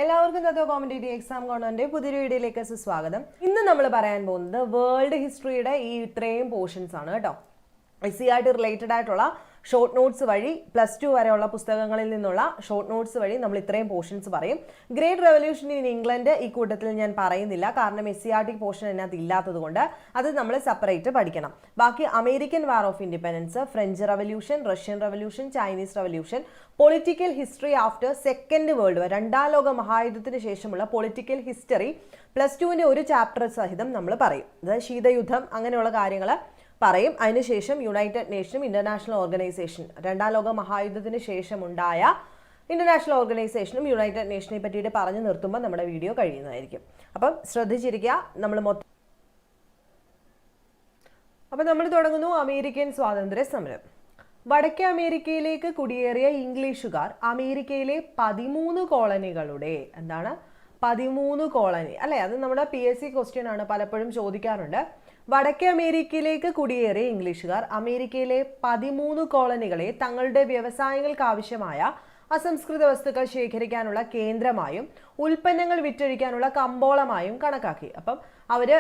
എല്ലാവർക്കും തത്വ competitive exam കോർണറിന്റെ പുതിയൊരു വീഡിയോയിലേക്ക് സ്വാഗതം. ഇന്ന് നമ്മൾ പറയാൻ പോകുന്നത് വേൾഡ് ഹിസ്റ്ററിയുടെ ഈ ഇത്രയും പോർഷൻസ് ആണ് കേട്ടോ. SCERT റിലേറ്റഡ് ആയിട്ടുള്ള ഷോർട്ട് നോട്ട്സ് വഴി +2 വരെയുള്ള പുസ്തകങ്ങളിൽ നിന്നുള്ള ഷോർട്ട് നോട്ട്സ് വഴി നമ്മൾ ഇത്രയും പോർഷൻസ് പറയും. ഗ്രേറ്റ് റെവല്യൂഷൻ ഇൻ ഇംഗ്ലണ്ട് ഈ കൂട്ടത്തിൽ ഞാൻ പറയുന്നില്ല, കാരണം SCERT പോർഷൻ അതിനകത്ത് ഇല്ലാത്തത് കൊണ്ട് അത് നമ്മൾ സെപ്പറേറ്റ് പഠിക്കണം. ബാക്കി American War of Independence, French Revolution, Russian Revolution, Chinese revolution, political history after Second World വാർ, രണ്ടാം ലോക മഹായുദ്ധത്തിന് ശേഷമുള്ള പൊളിറ്റിക്കൽ ഹിസ്റ്ററി +2ന്റെ ഒരു ചാപ്റ്റർ സഹിതം നമ്മൾ പറയും. അതായത് ശീതയുദ്ധം അങ്ങനെയുള്ള കാര്യങ്ങൾ പറയും. അതിനുശേഷം യുണൈറ്റഡ് നേഷനും ഇന്റർനാഷണൽ ഓർഗനൈസേഷൻ, രണ്ടാം ലോക മഹായുദ്ധത്തിന് ശേഷമുണ്ടായ ഇന്റർനാഷണൽ ഓർഗനൈസേഷനും യുണൈറ്റഡ് നേഷനെ പറ്റിയിട്ട് പറഞ്ഞു നിർത്തുമ്പോൾ നമ്മുടെ വീഡിയോ കഴിയുന്നതായിരിക്കും. അപ്പം ശ്രദ്ധിച്ചിരിക്കുക. നമ്മൾ തുടങ്ങുന്നു. അമേരിക്കൻ സ്വാതന്ത്ര്യ സമരം. വടക്കേ അമേരിക്കയിലേക്ക് കുടിയേറിയ ഇംഗ്ലീഷുകാർ അമേരിക്കയിലെ 13 കോളനികളുടെ 13 കോളനി അല്ലെ, അത് നമ്മുടെ PSC ക്വസ്റ്റ്യൻ ആണ്, പലപ്പോഴും ചോദിക്കാറുണ്ട്. വടക്കേ അമേരിക്കയിലേക്ക് കുടിയേറിയ ഇംഗ്ലീഷുകാർ അമേരിക്കയിലെ 13 കോളനികളെ തങ്ങളുടെ വ്യവസായങ്ങൾക്ക് ആവശ്യമായ അസംസ്കൃത വസ്തുക്കൾ ശേഖരിക്കാനുള്ള കേന്ദ്രമായും ഉൽപ്പന്നങ്ങൾ വിറ്റഴിക്കാനുള്ള കമ്പോളമായും കണക്കാക്കി. അപ്പം അവര്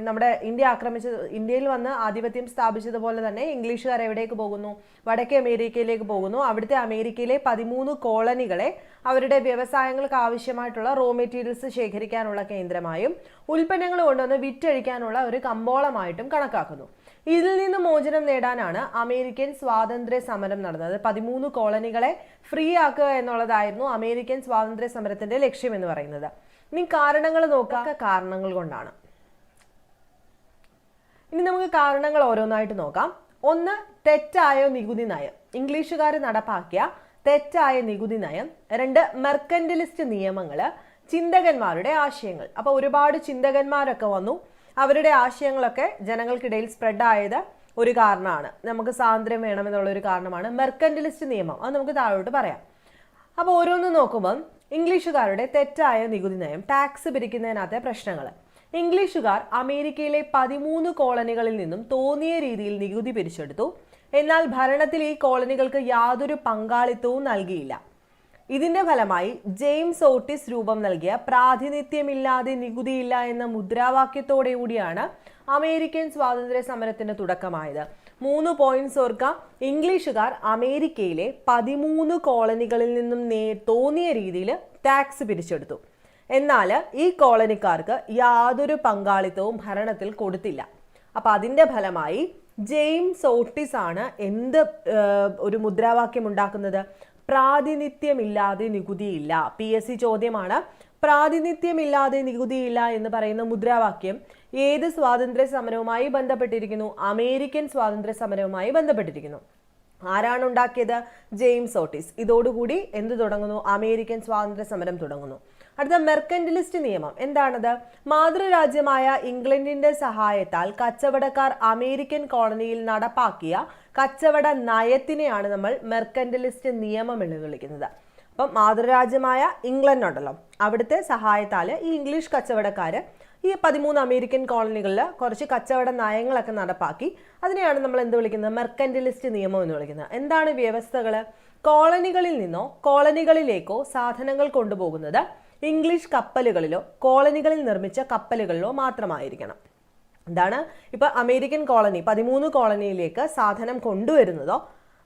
നമ്മുടെ ഇന്ത്യയിൽ വന്ന് ആധിപത്യം സ്ഥാപിച്ചതുപോലെ തന്നെ ഇംഗ്ലീഷുകാർ എവിടേക്ക് പോകുന്നു? വടക്കേ അമേരിക്കയിലേക്ക് പോകുന്നു. അവിടുത്തെ അമേരിക്കയിലെ 13 കോളനികളെ അവരുടെ വ്യവസായങ്ങൾക്ക് ആവശ്യമായിട്ടുള്ള റോ മെറ്റീരിയൽസ് ശേഖരിക്കാനുള്ള കേന്ദ്രമായും ഉൽപ്പന്നങ്ങൾ കൊണ്ടുവന്ന് വിറ്റഴിക്കാനുള്ള ഒരു കമ്പോളമായിട്ടും കണക്കാക്കുന്നു. ഇതിൽ നിന്ന് മോചനം നേടാനാണ് അമേരിക്കൻ സ്വാതന്ത്ര്യ സമരം നടന്നത്. 13 കോളനികളെ ഫ്രീ ആക്കുക എന്നുള്ളതായിരുന്നു അമേരിക്കൻ സ്വാതന്ത്ര്യ സമരത്തിന്റെ ലക്ഷ്യം എന്ന് പറയുന്നത്. ഇനി കാരണങ്ങൾ നോക്കുക. കാരണങ്ങൾ കൊണ്ടാണ്. ഇനി നമുക്ക് കാരണങ്ങൾ ഓരോന്നായിട്ട് നോക്കാം. 1, തെറ്റായ നികുതി നയം, ഇംഗ്ലീഷുകാർ നടപ്പാക്കിയ തെറ്റായ നികുതി നയം. 2, മെർക്കന്റലിസ്റ്റ് നിയമങ്ങള്, ചിന്തകന്മാരുടെ ആശയങ്ങൾ. അപ്പൊ ഒരുപാട് ചിന്തകന്മാരൊക്കെ വന്നു, അവരുടെ ആശയങ്ങളൊക്കെ ജനങ്ങൾക്കിടയിൽ സ്പ്രെഡ് ആയത് ഒരു കാരണമാണ്. നമുക്ക് സ്വാതന്ത്ര്യം വേണമെന്നുള്ള ഒരു കാരണമാണ് മെർക്കന്റലിസ്റ്റ് നിയമം. അത് നമുക്ക് താഴോട്ട് പറയാം. അപ്പോൾ ഓരോന്ന് നോക്കുമ്പം ഇംഗ്ലീഷുകാരുടെ തെറ്റായ നികുതി നയം, ടാക്സ് പിരിക്കുന്നതിനകത്തെ പ്രശ്നങ്ങൾ. ഇംഗ്ലീഷുകാർ അമേരിക്കയിലെ 13 കോളനികളിൽ നിന്നും തോന്നിയ രീതിയിൽ നികുതി പിരിച്ചെടുത്തു. എന്നാൽ ഭരണത്തിൽ ഈ കോളനികൾക്ക് യാതൊരു പങ്കാളിത്തവും നൽകിയില്ല. ഇതിന്റെ ഫലമായി ജെയിംസ് ഓട്ടിസ് രൂപം നൽകിയ പ്രാതിനിധ്യമില്ലാതെ നികുതിയില്ല എന്ന മുദ്രാവാക്യത്തോടെ കൂടിയാണ് അമേരിക്കൻ സ്വാതന്ത്ര്യ സമരത്തിന് തുടക്കമായത്. 3 പോയിന്റ്സ് ഓർക്കാം. ഇംഗ്ലീഷുകാർ അമേരിക്കയിലെ 13 കോളനികളിൽ നിന്നും തോന്നിയ രീതിയിൽ ടാക്സ് പിരിച്ചെടുത്തു. എന്നാൽ ഈ കോളനിക്കാർക്ക് യാതൊരു പങ്കാളിത്തവും ഭരണത്തിൽ കൊടുത്തില്ല. അപ്പൊ അതിന്റെ ഫലമായി ജെയിംസ് ഓട്ടിസ് ആണ് ഒരു മുദ്രാവാക്യം ഉണ്ടാക്കുന്നത്? പ്രാതിനിധ്യമില്ലാതെ നികുതിയില്ല. PSC ചോദ്യമാണ്. പ്രാതിനിധ്യമില്ലാതെ നികുതിയില്ല എന്ന് പറയുന്ന മുദ്രാവാക്യം ഏത് സ്വാതന്ത്ര്യ സമരവുമായി ബന്ധപ്പെട്ടിരിക്കുന്നു? അമേരിക്കൻ സ്വാതന്ത്ര്യ സമരവുമായി ബന്ധപ്പെട്ടിരിക്കുന്നു. ആരാണ് ഉണ്ടാക്കിയത്? James Otis. ഇതോടുകൂടി എന്ത് തുടങ്ങുന്നു? അമേരിക്കൻ സ്വാതന്ത്ര്യ സമരം തുടങ്ങുന്നു. അടുത്ത മെർക്കന്റലിസ്റ്റ് നിയമം. എന്താണത്? മാതൃരാജ്യമായ ഇംഗ്ലണ്ടിന്റെ സഹായത്താൽ കച്ചവടക്കാർ അമേരിക്കൻ കോളനിയിൽ നടപ്പാക്കിയ കച്ചവട നയത്തിനെയാണ് നമ്മൾ മെർക്കന്റലിസ്റ്റ് നിയമം എന്ന് വിളിക്കുന്നത്. അപ്പം മാതൃരാജ്യമായ ഇംഗ്ലണ്ട് ഉണ്ടല്ലോ, അവിടുത്തെ സഹായത്താൽ ഈ ഇംഗ്ലീഷ് കച്ചവടക്കാര് ഈ 13 അമേരിക്കൻ കോളനികളിൽ കുറച്ച് കച്ചവട നയങ്ങളൊക്കെ നടപ്പാക്കി. അതിനെയാണ് നമ്മൾ എന്ത് വിളിക്കുന്നത്? മെർക്കന്റലിസ്റ്റ് നിയമം എന്ന് വിളിക്കുന്നത്. എന്താണ് വ്യവസ്ഥകൾ? കോളനികളിൽ നിന്നോ കോളനികളിലേക്കോ സാധനങ്ങൾ കൊണ്ടുപോകുന്നത് ഇംഗ്ലീഷ് കപ്പലുകളിലോ കോളനികളിൽ നിർമ്മിച്ച കപ്പലുകളിലോ മാത്രമായിരിക്കണം. എന്താണ്? ഇപ്പൊ അമേരിക്കൻ കോളനി 13 കോളനിയിലേക്ക് സാധനം കൊണ്ടുവരുന്നതോ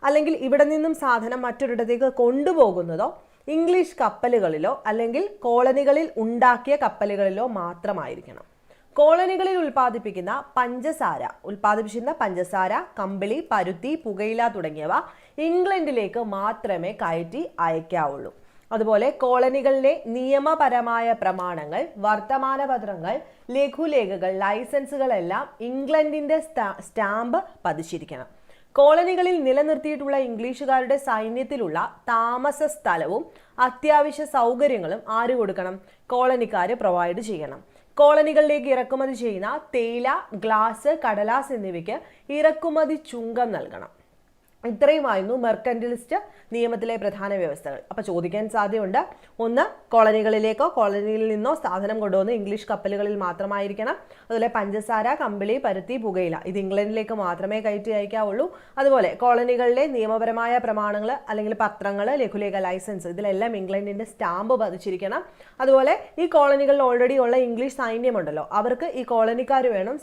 അല്ലെങ്കിൽ ഇവിടെ നിന്നും സാധനം മറ്റൊരിടത്തേക്ക് കൊണ്ടുപോകുന്നതോ ഇംഗ്ലീഷ് കപ്പലുകളിലോ അല്ലെങ്കിൽ കോളനികളിൽ ഉണ്ടാക്കിയ കപ്പലുകളിലോ മാത്രമായിരിക്കണം. കോളനികളിൽ ഉൽപ്പാദിപ്പിക്കുന്ന പഞ്ചസാര, കമ്പിളി, പരുത്തി, പുകയില തുടങ്ങിയവ ഇംഗ്ലണ്ടിലേക്ക് മാത്രമേ കയറ്റി അയക്കാവുള്ളൂ. അതുപോലെ കോളനികളിലെ നിയമപരമായ പ്രമാണങ്ങൾ, വർത്തമാനപത്രങ്ങൾ, ലഘുലേഖകൾ, ലൈസൻസുകളെല്ലാം ഇംഗ്ലണ്ടിന്റെ സ്റ്റാമ്പ് പതിച്ചിരിക്കണം. കോളനികളിൽ നിലനിർത്തിയിട്ടുള്ള ഇംഗ്ലീഷുകാരുടെ സൈന്യത്തിലുള്ള താമസ സ്ഥലവും അത്യാവശ്യ സൗകര്യങ്ങളും ആര് കൊടുക്കണം? കോളനിക്കാര് പ്രൊവൈഡ് ചെയ്യണം. കോളനികളിലേക്ക് ഇറക്കുമതി ചെയ്യുന്ന തേയില, ഗ്ലാസ്, കടലാസ് എന്നിവയ്ക്ക് ഇറക്കുമതി ചുങ്കം നൽകണം. ഇത്രയുമായിരുന്നു മെർക്കന്റിലിസ്റ്റ് നിയമത്തിലെ പ്രധാന വ്യവസ്ഥകൾ. അപ്പോൾ ചോദിക്കാൻ സാധ്യതയുണ്ട്, ഒന്ന്, കോളനികളിലേക്കോ കോളനിയിൽ നിന്നോ സാധനം കൊണ്ടുവന്ന് ഇംഗ്ലീഷ് കപ്പലുകളിൽ മാത്രമായിരിക്കണം. അതുപോലെ പഞ്ചസാര, കമ്പിളി, പരുത്തി, പുകയില ഇത് ഇംഗ്ലണ്ടിലേക്ക് മാത്രമേ കയറ്റി അയക്കാവുള്ളൂ. അതുപോലെ കോളനികളിലെ നിയമപരമായ പ്രമാണങ്ങൾ അല്ലെങ്കിൽ പത്രങ്ങൾ, ലഘുലേഖ, ലൈസൻസ് ഇതിലെല്ലാം ഇംഗ്ലണ്ടിന്റെ സ്റ്റാമ്പ് പതിച്ചിരിക്കണം. അതുപോലെ ഈ കോളനികളിൽ ഓൾറെഡി ഉള്ള ഇംഗ്ലീഷ് സൈന്യമുണ്ടല്ലോ, അവർക്ക് ഈ കോളനിക്കാർ വേണം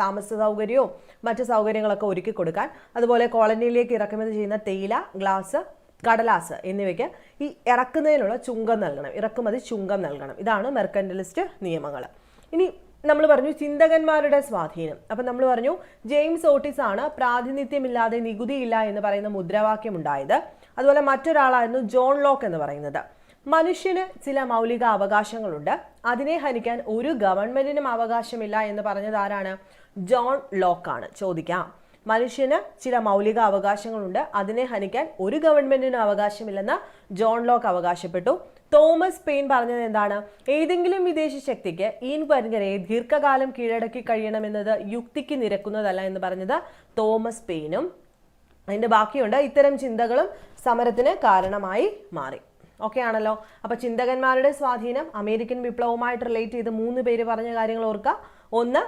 താമസ സൗകര്യവും മറ്റു സൗകര്യങ്ങളൊക്കെ ഒരുക്കി കൊടുക്കാൻ. അതുപോലെ കോളനിയിലേക്ക് ഇറക്കുമതി ചെയ്യുന്ന തേയില, ഗ്ലാസ്, കടലാസ് എന്നിവയ്ക്ക് ഈ ഇറക്കുന്നതിനുള്ള ചുങ്കം നൽകണം, ഇറക്കുമതി ചുങ്കം നൽകണം. ഇതാണ് മെർക്കന്റിലിസ്റ്റ് നിയമങ്ങൾ. ഇനി നമ്മൾ പറഞ്ഞു ചിന്തകന്മാരുടെ സ്വാധീനം. അപ്പം നമ്മൾ പറഞ്ഞു ജെയിംസ് ഓട്ടിസ് ആണ് പ്രാതിനിധ്യമില്ലാതെ നികുതിയില്ല എന്ന് പറയുന്ന മുദ്രാവാക്യം ഉണ്ടായത്. അതുപോലെ മറ്റൊരാളായിരുന്നു ജോൺ ലോക്ക് എന്ന് പറയുന്നത്. മനുഷ്യന് ചില മൗലിക അവകാശങ്ങളുണ്ട്, അതിനെ ഹനിക്കാൻ ഒരു ഗവൺമെന്റിനും അവകാശമില്ല എന്ന് പറഞ്ഞത് ആരാണ്? ജോൺ ലോക്കാണ്. ചോദിക്കാം, മനുഷ്യന് ചില മൗലിക അവകാശങ്ങളുണ്ട്, അതിനെ ഹനിക്കാൻ ഒരു ഗവൺമെന്റിനും അവകാശമില്ലെന്ന് ജോൺ ലോക്ക് അവകാശപ്പെട്ടു. തോമസ് പെയിൻ പറഞ്ഞത് എന്താണ്? ഏതെങ്കിലും വിദേശ ശക്തിക്ക് ഈ വൻകരയെ ദീർഘകാലം കീഴടക്കി കഴിയണമെന്നത് യുക്തിക്ക് നിരക്കുന്നതല്ല എന്ന് പറഞ്ഞത് തോമസ് പെയിനും. അതിന്റെ ബാക്കിയുണ്ട്, ഇത്തരം ചിന്തകളും സമരത്തിന് കാരണമായി മാറി. ഓക്കെ ആണല്ലോ. അപ്പൊ ചിന്തകന്മാരുടെ സ്വാധീനം, അമേരിക്കൻ വിപ്ലവവുമായിട്ട് റിലേറ്റ് ചെയ്ത് 3 പേര് പറഞ്ഞ കാര്യങ്ങൾ ഓർക്കുക. ഒന്ന്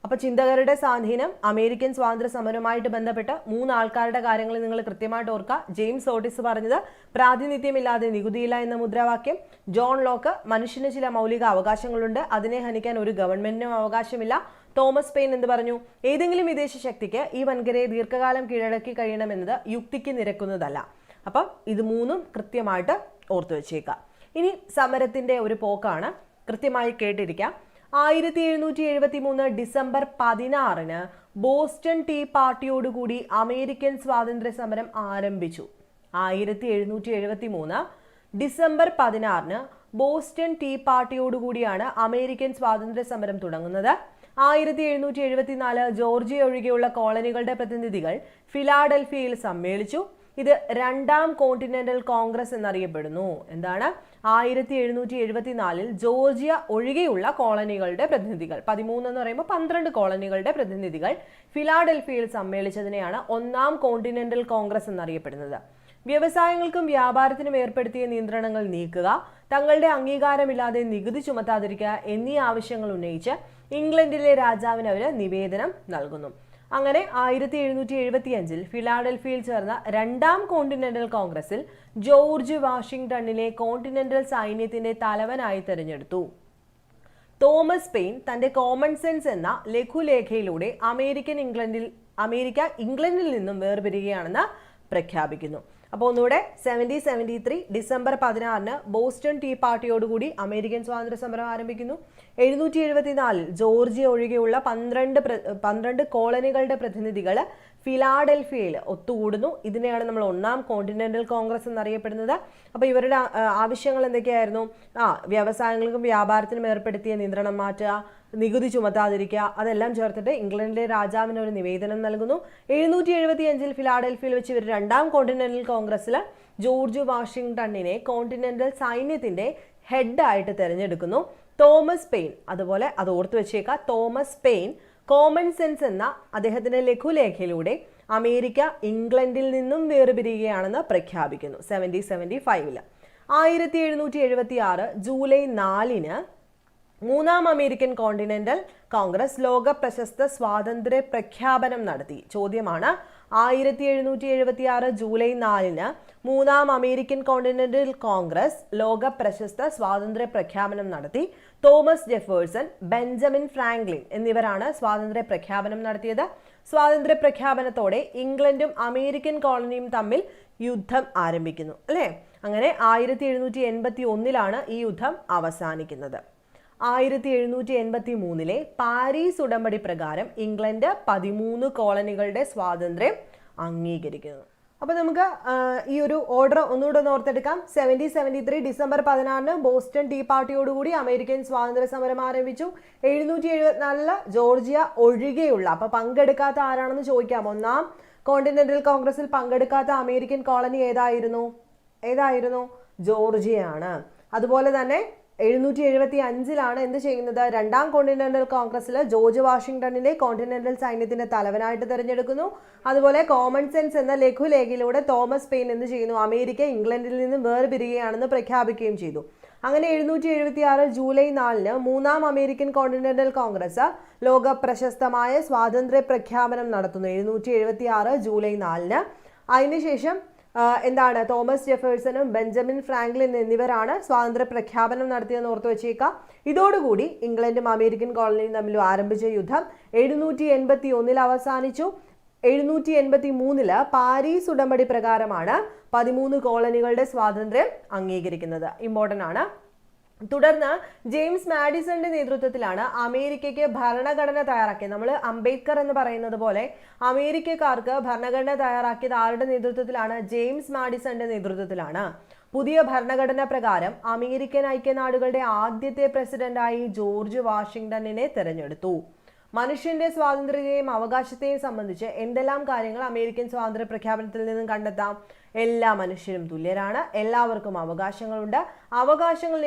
അപ്പൊ ചിന്തകരുടെ സ്വാധീനം, അമേരിക്കൻ സ്വാതന്ത്ര്യ സമരവുമായിട്ട് ബന്ധപ്പെട്ട് 3 ആൾക്കാരുടെ കാര്യങ്ങൾ നിങ്ങൾ കൃത്യമായിട്ട് ഓർക്കുക. ജെയിംസ് ഓട്ടിസ് പറഞ്ഞത് പ്രാതിനിധ്യമില്ലാതെ നികുതിയില്ല എന്ന മുദ്രാവാക്യം. ജോൺ ലോക്ക്, മനുഷ്യന് ചില മൗലിക അവകാശങ്ങളുണ്ട്, അതിനെ ഹനിക്കാൻ ഒരു ഗവൺമെന്റിനും അവകാശമില്ല. തോമസ് പെയിൻ എന്ത് പറഞ്ഞു? ഏതെങ്കിലും വിദേശ ശക്തിക്ക് ഈ വൻകരയെ ദീർഘകാലം കീഴടക്കി കഴിയണമെന്നത് യുക്തിക്ക് നിരക്കുന്നതല്ല. അപ്പം ഇത് 3ഉം കൃത്യമായിട്ട് ഓർത്തു വെച്ചേക്കാം. ഇനി സമരത്തിന്റെ ഒരു പോക്കാണ്, കൃത്യമായി കേട്ടിരിക്കാം. 1773 ഡിസംബർ 16 ബോസ്റ്റൺ ടീ പാർട്ടിയോടുകൂടി അമേരിക്കൻ സ്വാതന്ത്ര്യ സമരം ആരംഭിച്ചു. 1773 ഡിസംബർ 16 ബോസ്റ്റൺ ടീ പാർട്ടിയോടുകൂടിയാണ് അമേരിക്കൻ സ്വാതന്ത്ര്യ സമരം തുടങ്ങുന്നത്. 1774 ജോർജിയ ഒഴികെയുള്ള കോളനികളുടെ പ്രതിനിധികൾ ഫിലാഡൽഫിയയിൽ സമ്മേളിച്ചു. ഇത് 2ാം കോണ്ടിനെന്റൽ കോൺഗ്രസ് എന്നറിയപ്പെടുന്നു. എന്താണ്? 1774 ജോർജിയ ഒഴികെയുള്ള കോളനികളുടെ പ്രതിനിധികൾ, 13 എന്ന് പറയുമ്പോൾ 12 കോളനികളുടെ പ്രതിനിധികൾ ഫിലാഡൽഫിയയിൽ സമ്മേളിച്ചതിനെയാണ് 1ാം കോണ്ടിനെന്റൽ കോൺഗ്രസ് എന്നറിയപ്പെടുന്നത്. വ്യവസായങ്ങൾക്കും വ്യാപാരത്തിനും ഏർപ്പെടുത്തിയ നിയന്ത്രണങ്ങൾ നീക്കുക, തങ്ങളുടെ അംഗീകാരമില്ലാതെ നികുതി ചുമത്താതിരിക്കുക എന്നീ ആവശ്യങ്ങൾ ഉന്നയിച്ച് ഇംഗ്ലണ്ടിലെ രാജാവിന് അവർ നിവേദനം നൽകുന്നു. അങ്ങനെ 1775 ഫിലാഡൽഫിയയിൽ ചേർന്ന 2ാം കോണ്ടിനെന്റൽ കോൺഗ്രസിൽ ജോർജ് വാഷിംഗ്ടണിനെ കോണ്ടിനെന്റൽ സൈന്യത്തിന്റെ തലവനായി തെരഞ്ഞെടുത്തു. തോമസ് പെയിൻ തന്റെ കോമൺ സെൻസ് എന്ന ലഘുലേഖയിലൂടെ അമേരിക്ക ഇംഗ്ലണ്ടിൽ നിന്നും വേർപിരിയുകയാണെന്ന് പ്രഖ്യാപിക്കുന്നു. അപ്പോൾ ഒന്നുകൂടെ 1773 ഡിസംബർ 16 ബോസ്റ്റൺ ടീ പാർട്ടിയോടുകൂടി അമേരിക്കൻ സ്വാതന്ത്ര്യ സമരം ആരംഭിക്കുന്നു. 1774 ജോർജിയ ഒഴികെയുള്ള 12 കോളനികളുടെ പ്രതിനിധികൾ ഫിലാഡൽഫിയയിൽ ഒത്തുകൂടുന്നു. ഇതിനെയാണ് നമ്മൾ 1ാം കോണ്ടിനെന്റൽ കോൺഗ്രസ് എന്നറിയപ്പെടുന്നത്. അപ്പോൾ ഇവരുടെ ആവശ്യങ്ങൾ എന്തൊക്കെയായിരുന്നു? വ്യവസായങ്ങൾക്കും വ്യാപാരത്തിനും ഏർപ്പെടുത്തിയ നിയന്ത്രണം മാറ്റുക, നികുതി ചുമത്താതിരിക്കുക, അതെല്ലാം ചേർത്തിട്ട് ഇംഗ്ലണ്ടിലെ രാജാവിന് ഒരു നിവേദനം നൽകുന്നു. 1775 ഫിലാഡൽഫിയയിൽ വെച്ച് ഇവർ 2ാം കോണ്ടിനെന്റൽ കോൺഗ്രസ്സിൽ ജോർജ് വാഷിംഗ്ടണിനെ കോണ്ടിനെന്റൽ സൈന്യത്തിന്റെ ഹെഡായിട്ട് തെരഞ്ഞെടുക്കുന്നു. തോമസ് പെയിൻ, അതുപോലെ അത് ഓർത്തു വെച്ചേക്കുക, തോമസ് പെയിൻ കോമൺ സെൻസ് എന്ന അദ്ദേഹത്തിന്റെ ലഘുലേഖയിലൂടെ അമേരിക്ക ഇംഗ്ലണ്ടിൽ നിന്നും വേർപിരിയുകയാണെന്ന് പ്രഖ്യാപിക്കുന്നു 1775. 1776 ജൂലൈ 4 3ാം അമേരിക്കൻ കോണ്ടിനെന്റൽ കോൺഗ്രസ് ലോക പ്രശസ്ത സ്വാതന്ത്ര്യ പ്രഖ്യാപനം നടത്തി. ചോദ്യമാണ്, 1776 ജൂലൈ 4 3ാം അമേരിക്കൻ കോണ്ടിനെന്റൽ കോൺഗ്രസ് ലോക പ്രശസ്ത സ്വാതന്ത്ര്യ പ്രഖ്യാപനം നടത്തി. തോമസ് ജെഫേഴ്സൺ, ബെഞ്ചമിൻ ഫ്രാങ്ക്ലിൻ എന്നിവരാണ് സ്വാതന്ത്ര്യ പ്രഖ്യാപനം നടത്തിയത്. സ്വാതന്ത്ര്യ പ്രഖ്യാപനത്തോടെ ഇംഗ്ലണ്ടും അമേരിക്കൻ കോളനിയും തമ്മിൽ യുദ്ധം ആരംഭിക്കുന്നു, അല്ലേ? അങ്ങനെ 1781 ഈ യുദ്ധം അവസാനിക്കുന്നത്. 1783 പാരീസ് ഉടമ്പടി പ്രകാരം ഇംഗ്ലണ്ട് 13 കോളനികളുടെ സ്വാതന്ത്ര്യം അംഗീകരിക്കുന്നു. അപ്പോൾ നമുക്ക് ഈ ഒരു ഓർഡർ ഒന്നുകൂടെ ഓർത്തെടുക്കാം. 1773 ഡിസംബർ 16 ബോസ്റ്റൺ ടീ പാർട്ടിയോടുകൂടി അമേരിക്കൻ സ്വാതന്ത്ര്യ സമരം ആരംഭിച്ചു. 1774 ജോർജിയ ഒഴികെയുള്ള, അപ്പോൾ പങ്കെടുക്കാത്ത ആരാണെന്ന് ചോദിക്കാം. 1ാം കോണ്ടിനെന്റൽ കോൺഗ്രസിൽ പങ്കെടുക്കാത്ത അമേരിക്കൻ കോളനി ഏതായിരുന്നു? ജോർജിയയാണ്. അതുപോലെ തന്നെ 1775 എന്ത് ചെയ്യുന്നത്? രണ്ടാം കോണ്ടിനെന്റൽ കോൺഗ്രസ്സിൽ ജോർജ് വാഷിംഗ്ടണിനെ കോണ്ടിനെന്റൽ സൈന്യത്തിന്റെ തലവനായിട്ട് തിരഞ്ഞെടുക്കുന്നു. അതുപോലെ കോമൺ സെൻസ് എന്ന ലഘുലേഖയിലൂടെ തോമസ് പെയിൻ എന്ത് ചെയ്യുന്നു? അമേരിക്ക ഇംഗ്ലണ്ടിൽ നിന്നും വേർപിരിയുകയാണെന്ന് പ്രഖ്യാപിക്കുകയും ചെയ്തു. അങ്ങനെ 776 ജൂലൈ 4 മൂന്നാം അമേരിക്കൻ കോണ്ടിനെന്റൽ കോൺഗ്രസ് ലോക പ്രശസ്തമായ സ്വാതന്ത്ര്യ പ്രഖ്യാപനം നടത്തുന്നു. 776 ജൂലൈ 4. അതിനുശേഷം എന്താണ്? തോമസ് ജെഫേഴ്സണും ബെഞ്ചമിൻ ഫ്രാങ്ക്ലിൻ എന്നിവരാണ് സ്വാതന്ത്ര്യ പ്രഖ്യാപനം നടത്തിയെന്ന് ഓർത്തു വെച്ചേക്കാം. ഇതോടുകൂടി ഇംഗ്ലണ്ടും അമേരിക്കൻ കോളനിയും തമ്മിൽ ആരംഭിച്ച യുദ്ധം 781 അവസാനിച്ചു. 783 പാരീസ് ഉടമ്പടി പ്രകാരമാണ് 13 കോളനികളുടെ സ്വാതന്ത്ര്യം അംഗീകരിക്കുന്നത്. ഇമ്പോർട്ടൻ്റ് ആണ്. തുടർന്ന് ജെയിംസ് മാഡിസന്റെ നേതൃത്വത്തിലാണ് അമേരിക്കയ്ക്ക് ഭരണഘടന തയ്യാറാക്കിയത്. നമ്മൾ അംബേദ്കർ എന്ന് പറയുന്നത് പോലെ അമേരിക്കക്കാർക്ക് ഭരണഘടന തയ്യാറാക്കിയത് ആരുടെ നേതൃത്വത്തിലാണ്? ജെയിംസ് മാഡിസന്റെ നേതൃത്വത്തിലാണ്. പുതിയ ഭരണഘടന പ്രകാരം അമേരിക്കൻ ഐക്യനാടുകളുടെ ആദ്യത്തെ പ്രസിഡന്റായി ജോർജ് വാഷിംഗ്ടണിനെ തെരഞ്ഞെടുത്തു. മനുഷ്യന്റെ സ്വാതന്ത്ര്യത്തെയും അവകാശത്തെയും സംബന്ധിച്ച് എന്തെല്ലാം കാര്യങ്ങൾ അമേരിക്കൻ സ്വാതന്ത്ര്യ പ്രഖ്യാപനത്തിൽ നിന്നും കണ്ടെത്താം? എല്ലാ മനുഷ്യരും തുല്യരാണ്, എല്ലാവർക്കും അവകാശങ്ങളുണ്ട്, അവകാശങ്ങൾ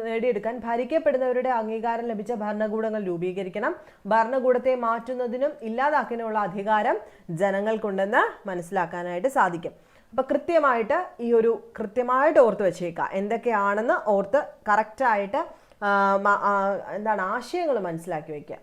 നേടിയെടുക്കാൻ ഭരിക്കപ്പെടുന്നവരുടെ അംഗീകാരം ലഭിച്ച ഭരണകൂടങ്ങൾ രൂപീകരിക്കണം, ഭരണകൂടത്തെ മാറ്റുന്നതിനും ഇല്ലാതാക്കാനുള്ള അധികാരം ജനങ്ങൾക്കുണ്ടെന്ന് മനസ്സിലാക്കാനായിട്ട് സാധിക്കും. അപ്പൊ കൃത്യമായിട്ട് ഓർത്ത് വെച്ചേക്കുക. എന്തൊക്കെയാണെന്ന് ഓർത്ത് കറക്റ്റായിട്ട് ആശയങ്ങൾ മനസ്സിലാക്കി വയ്ക്കുക.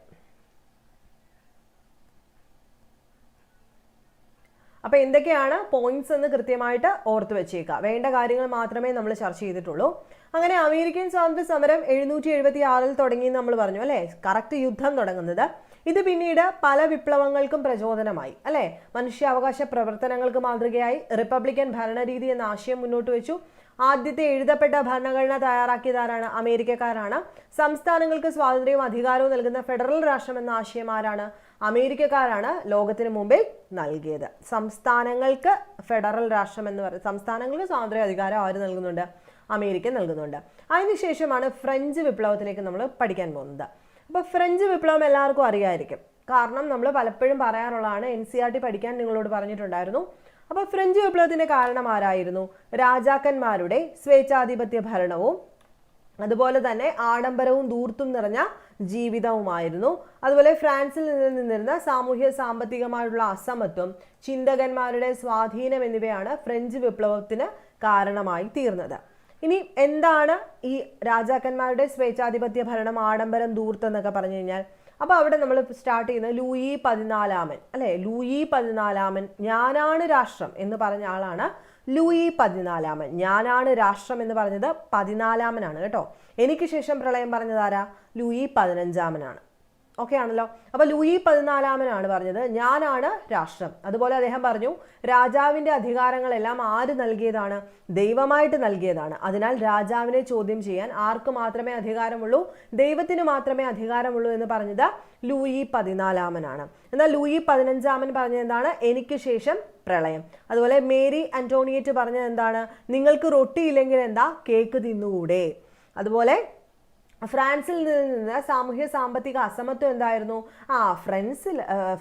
അപ്പൊ എന്തൊക്കെയാണ് പോയിന്റ്സ് എന്ന് കൃത്യമായിട്ട് ഓർത്ത് വെച്ചേക്കുക. വേണ്ട കാര്യങ്ങൾ മാത്രമേ നമ്മൾ ചർച്ച ചെയ്തിട്ടുള്ളൂ. അങ്ങനെ അമേരിക്കൻ സ്വാതന്ത്ര്യ സമരം 776 തുടങ്ങി നമ്മൾ പറഞ്ഞു അല്ലെ? കറക്റ്റ് യുദ്ധം തുടങ്ങുന്നത്. ഇത് പിന്നീട് പല വിപ്ലവങ്ങൾക്കും പ്രചോദനമായി അല്ലെ? മനുഷ്യാവകാശ പ്രവർത്തനങ്ങൾക്ക് മാതൃകയായി റിപ്പബ്ലിക്കൻ ഭരണരീതി എന്ന ആശയം മുന്നോട്ട് വെച്ചു. ആദ്യത്തെ എഴുതപ്പെട്ട ഭരണഘടന തയ്യാറാക്കിയതാരാണ്? അമേരിക്കക്കാരാണ്. സംസ്ഥാനങ്ങൾക്ക് സ്വാതന്ത്ര്യവും അധികാരവും നൽകുന്ന ഫെഡറൽ രാഷ്ട്രം എന്ന ആശയം ആരാണ്? അമേരിക്കക്കാരാണ് ലോകത്തിന് മുമ്പിൽ നൽകിയത്. സംസ്ഥാനങ്ങൾക്ക് ഫെഡറൽ രാഷ്ട്രം എന്ന് പറയുന്നത്, സംസ്ഥാനങ്ങൾക്ക് സ്വാതന്ത്ര്യ അധികാരം ആര് നൽകുന്നുണ്ട്? അമേരിക്ക നൽകുന്നുണ്ട്. അതിനുശേഷമാണ് ഫ്രഞ്ച് വിപ്ലവത്തിലേക്ക് നമ്മൾ പഠിക്കാൻ പോകുന്നത്. അപ്പോൾ ഫ്രഞ്ച് വിപ്ലവം എല്ലാവർക്കും അറിയാമായിരിക്കും. കാരണം നമ്മൾ പലപ്പോഴും പറയാറുള്ളതാണ്, NCERT പഠിക്കാൻ നിങ്ങളോട് പറഞ്ഞിട്ടുണ്ടായിരുന്നു. അപ്പോൾ ഫ്രഞ്ച് വിപ്ലവത്തിന്റെ കാരണം ആരായിരുന്നു? രാജാക്കന്മാരുടെ സ്വേച്ഛാധിപത്യ ഭരണവും അതുപോലെ തന്നെ ആഡംബരവും ധൂർത്തും നിറഞ്ഞ ജീവിതവുമായിരുന്നു. അതുപോലെ ഫ്രാൻസിൽ നിന്നിരുന്ന സാമൂഹ്യ സാമ്പത്തികമായുള്ള അസമത്വം, ചിന്തകന്മാരുടെ സ്വാധീനം എന്നിവയാണ് ഫ്രഞ്ച് വിപ്ലവത്തിന് കാരണമായി തീർന്നത്. ഇനി എന്താണ് ഈ രാജാക്കന്മാരുടെ സ്വേച്ഛാധിപത്യ ഭരണം, ആഡംബരം, ധൂർത്ത് എന്നൊക്കെ പറഞ്ഞു കഴിഞ്ഞാൽ, അപ്പോൾ അവിടെ നമ്മൾ സ്റ്റാർട്ട് ചെയ്യുന്നത് ലൂയി 14 അല്ലെ? ലൂയി 14 ഞാനാണ് രാഷ്ട്രം എന്ന് പറഞ്ഞ ആളാണ് ലൂയി 14. ഞാനാണ് രാഷ്ട്രം എന്ന് പറഞ്ഞത് 14 കേട്ടോ. എനിക്ക് ശേഷം പ്രളയം പറഞ്ഞത് ആരാ? ലൂയി 15. ഓക്കെ ആണല്ലോ. അപ്പൊ ലൂയി 14 പറഞ്ഞത് ഞാനാണ് രാഷ്ട്രം. അതുപോലെ അദ്ദേഹം പറഞ്ഞു രാജാവിന്റെ അധികാരങ്ങളെല്ലാം ആര് നൽകിയതാണ്? ദൈവമായിട്ട് നൽകിയതാണ്. അതിനാൽ രാജാവിനെ ചോദ്യം ചെയ്യാൻ ആർക്ക് മാത്രമേ അധികാരമുള്ളൂ? ദൈവത്തിന് മാത്രമേ അധികാരമുള്ളൂ എന്ന് പറഞ്ഞത് ലൂയി 14. എന്നാൽ ലൂയി 15 പറഞ്ഞത് എന്താണ്? എനിക്ക് ശേഷം പ്രളയം. അതുപോലെ മേരി ആന്റോണിയറ്റ് പറഞ്ഞത് എന്താണ്? നിങ്ങൾക്ക് റൊട്ടി ഇല്ലെങ്കിൽ എന്താ, കേക്ക് തിന്നുകൂടെ. അതുപോലെ ഫ്രാൻസിൽ നിന്ന് സാമൂഹ്യ സാമ്പത്തിക അസമത്വം എന്തായിരുന്നു?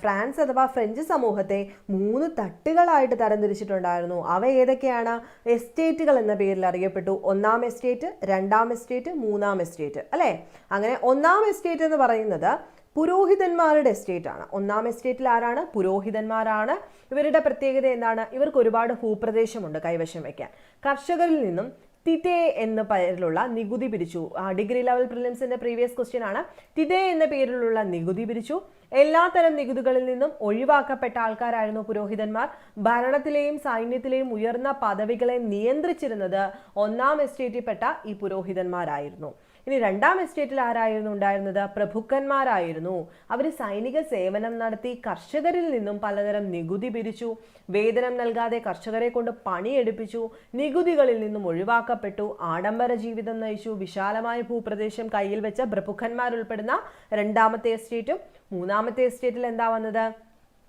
ഫ്രാൻസ് അഥവാ ഫ്രഞ്ച് സമൂഹത്തെ 3 തട്ടുകളായിട്ട് തരംതിരിച്ചിട്ടുണ്ടായിരുന്നു. അവ ഏതൊക്കെയാണ്? എസ്റ്റേറ്റുകൾ എന്ന പേരിൽ അറിയപ്പെട്ടു. 1ാം എസ്റ്റേറ്റ്, 2ാം എസ്റ്റേറ്റ്, 3ാം എസ്റ്റേറ്റ് അല്ലെ? അങ്ങനെ 1ാം എസ്റ്റേറ്റ് എന്ന് പറയുന്നത് പുരോഹിതന്മാരുടെ എസ്റ്റേറ്റ് ആണ്. 1ാം എസ്റ്റേറ്റിൽ ആരാണ്? പുരോഹിതന്മാരാണ്. ഇവരുടെ പ്രത്യേകത എന്താണ്? ഇവർക്ക് ഒരുപാട് ഭൂപ്രദേശമുണ്ട് കൈവശം വയ്ക്കാൻ. കർഷകരിൽ നിന്നും തിതേ എന്ന പേരിലുള്ള നികുതി പിരിച്ചു. ഡിഗ്രി ലെവൽ പ്രിലിംസിന്റെ പ്രീവിയസ് ക്വസ്റ്റ്യൻ ആണ്. തിതേ എന്ന പേരിലുള്ള നികുതി പിരിച്ചു. എല്ലാത്തരം നികുതികളിൽ നിന്നും ഒഴിവാക്കപ്പെട്ട ആൾക്കാരായിരുന്നു പുരോഹിതന്മാർ. ഭരണത്തിലെയും സൈന്യത്തിലെയും ഉയർന്ന പദവികളെ നിയന്ത്രിച്ചിരുന്നത് 1ാം എസ്റ്റേറ്റിൽപ്പെട്ട ഈ പുരോഹിതന്മാരായിരുന്നു. ഇനി 2ാം എസ്റ്റേറ്റിൽ ആരായിരുന്നു ഉണ്ടായിരുന്നത്? പ്രഭുക്കന്മാരായിരുന്നു. അവർ സൈനിക സേവനം നടത്തി, കർഷകരിൽ നിന്നും പലതരം നികുതി പിരിച്ചു, വേതനം നൽകാതെ കർഷകരെ കൊണ്ട് പണിയെടുപ്പിച്ചു, നികുതികളിൽ നിന്നും ഒഴിവാക്കപ്പെട്ടു, ആഡംബര ജീവിതം നയിച്ചു. വിശാലമായ ഭൂപ്രദേശം കയ്യിൽ വെച്ച പ്രഭുക്കന്മാരുൾപ്പെടുന്ന 2ാമത്തെ എസ്റ്റേറ്റും 3ാമത്തെ എസ്റ്റേറ്റിൽ എന്താ വന്നത്?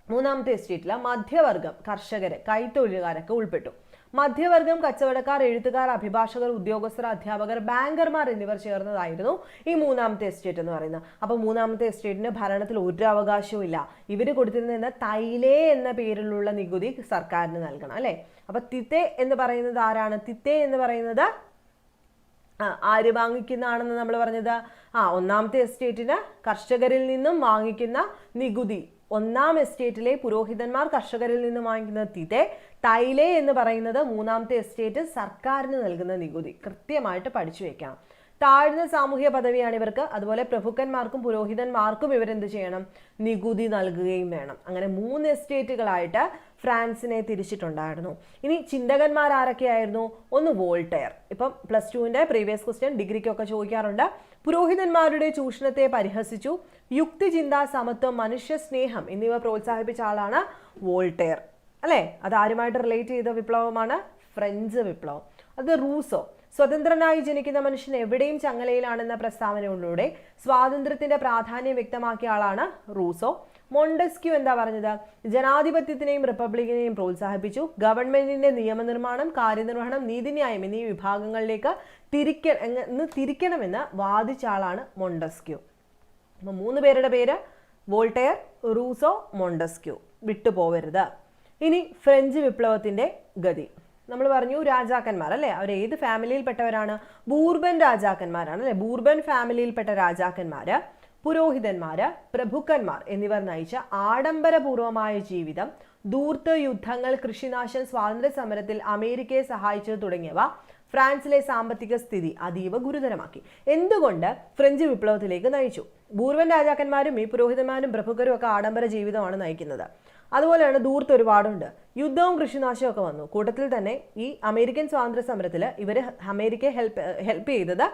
3ാമത്തെ എസ്റ്റേറ്റിൽ മധ്യവർഗം, കർഷകര്, കൈത്തൊഴിലുകാരൊക്കെ ഉൾപ്പെട്ടു. മധ്യവർഗം, കച്ചവടക്കാർ, എഴുത്തുകാർ, അഭിഭാഷകർ, ഉദ്യോഗസ്ഥർ, അധ്യാപകർ, ബാങ്കർമാർ എന്നിവർ ചേർന്നതായിരുന്നു ഈ 3ാമത്തെ എസ്റ്റേറ്റ് എന്ന് പറയുന്നത്. അപ്പൊ 3ാമത്തെ എസ്റ്റേറ്റിന് ഭരണത്തിൽ ഒരു അവകാശവും ഇല്ല. ഇവര് കൊടുത്തിരുന്ന തൈലേ എന്ന പേരിലുള്ള നികുതി സർക്കാരിന് നൽകണം അല്ലെ? അപ്പൊ തിത്തേ എന്ന് പറയുന്നത് ആരാണ്? തിത്തേ എന്ന് പറയുന്നത് ആര് വാങ്ങിക്കുന്നതാണെന്ന് നമ്മൾ പറഞ്ഞത്? ഒന്നാമത്തെ എസ്റ്റേറ്റിന് കർഷകരിൽ നിന്നും വാങ്ങിക്കുന്ന നികുതി. ഒന്നാം എസ്റ്റേറ്റിലെ പുരോഹിതന്മാർ കർഷകരിൽ നിന്നും വാങ്ങിക്കുന്ന തിതെ, തൈലെ എന്ന് പറയുന്നത് മൂന്നാമത്തെ എസ്റ്റേറ്റ് സർക്കാരിന് നൽകുന്ന നികുതി. കൃത്യമായിട്ട് പഠിച്ചു വെക്കണം. താഴ്ന്ന സാമൂഹ്യ പദവിയാണ് ഇവർക്ക്. അതുപോലെ പ്രഭുക്കന്മാർക്കും പുരോഹിതന്മാർക്കും ഇവരെന്ത് ചെയ്യണം? നികുതി നൽകുകയും വേണം. അങ്ങനെ 3 എസ്റ്റേറ്റുകളായിട്ട് ഫ്രാൻസിനെ തിരിച്ചിട്ടുണ്ടായിരുന്നു. ഇനി ചിന്തകന്മാർ ആരൊക്കെയായിരുന്നു? ഒന്ന് വോൾട്ടയർ. ഇപ്പം +2ന്റെ പ്രീവിയസ് ക്വസ്റ്റ്യൻ ഡിഗ്രിക്കൊക്കെ ചോദിക്കാറുണ്ട്. പുരോഹിതന്മാരുടെ ചൂഷണത്തെ പരിഹസിച്ചു. യുക്തിചിന്ത, സമത്വം, മനുഷ്യ സ്നേഹം എന്നിവ പ്രോത്സാഹിപ്പിച്ച ആളാണ് വോൾട്ടയർ. അല്ലേ? അത് ആരുമായിട്ട് റിലേറ്റ് ചെയ്ത വിപ്ലവമാണ്? ഫ്രഞ്ച് വിപ്ലവം. അത് റൂസോ. സ്വതന്ത്രനായി ജനിക്കുന്ന മനുഷ്യൻ എവിടെയും ചങ്ങലയിലാണെന്ന പ്രസ്താവനകളിലൂടെ സ്വാതന്ത്ര്യത്തിന്റെ പ്രാധാന്യം വ്യക്തമാക്കിയ ആളാണ് റൂസോ. മോണ്ടസ്ക്യൂ എന്താ പറഞ്ഞത്? ജനാധിപത്യത്തിനെയും റിപ്പബ്ലിക്കിനെയും പ്രോത്സാഹിപ്പിച്ചു. ഗവൺമെന്റിന്റെ നിയമനിർമ്മാണം, കാര്യനിർവഹണം, നീതിന്യായം എന്നീ വിഭാഗങ്ങളിലേക്ക് തിരിക്കണമെന്ന് വാദിച്ച ആളാണ് മോണ്ടസ്ക്യൂ. അപ്പൊ 3 പേരുടെ പേര് വോൾട്ടയർ, റൂസോ, മോണ്ടസ്ക്യൂ. വിട്ടുപോകരുത്. ഇനി ഫ്രഞ്ച് വിപ്ലവത്തിന്റെ ഗതി. നമ്മൾ പറഞ്ഞു രാജാക്കന്മാർ അല്ലേ? അവർ ഏത് ഫാമിലിയിൽപ്പെട്ടവരാണ്? ബൂർബൻ രാജാക്കന്മാരാണ് അല്ലെ? ബൂർബൻ ഫാമിലിയിൽപ്പെട്ട രാജാക്കന്മാര്, പുരോഹിതന്മാര്, പ്രഭുക്കന്മാർ എന്നിവർ നയിച്ച ആഡംബരപൂർവമായ ജീവിതം, ധൂർത്ത്, യുദ്ധങ്ങൾ, കൃഷിനാശം, സ്വാതന്ത്ര്യ സമരത്തിൽ അമേരിക്കയെ സഹായിച്ചത് തുടങ്ങിയവ ഫ്രാൻസിലെ സാമ്പത്തിക സ്ഥിതി അതീവ ഗുരുതരമാക്കി. എന്തുകൊണ്ട്? ഫ്രഞ്ച് വിപ്ലവത്തിലേക്ക് നയിച്ചു. ബൂർബൻ രാജാക്കന്മാരും ഈ പുരോഹിതന്മാരും പ്രഭുക്കരും ഒക്കെ ആഡംബര ജീവിതമാണ് നയിക്കുന്നത്. അതുപോലെയാണ് ധൂർത്ത് ഒരുപാടുണ്ട്. യുദ്ധവും കൃഷിനാശവും ഒക്കെ വന്നു. കൂട്ടത്തിൽ തന്നെ ഈ അമേരിക്കൻ സ്വാതന്ത്ര്യ സമരത്തിൽ ഇവർ അമേരിക്കയെ ഹെൽപ്പ് ചെയ്തത്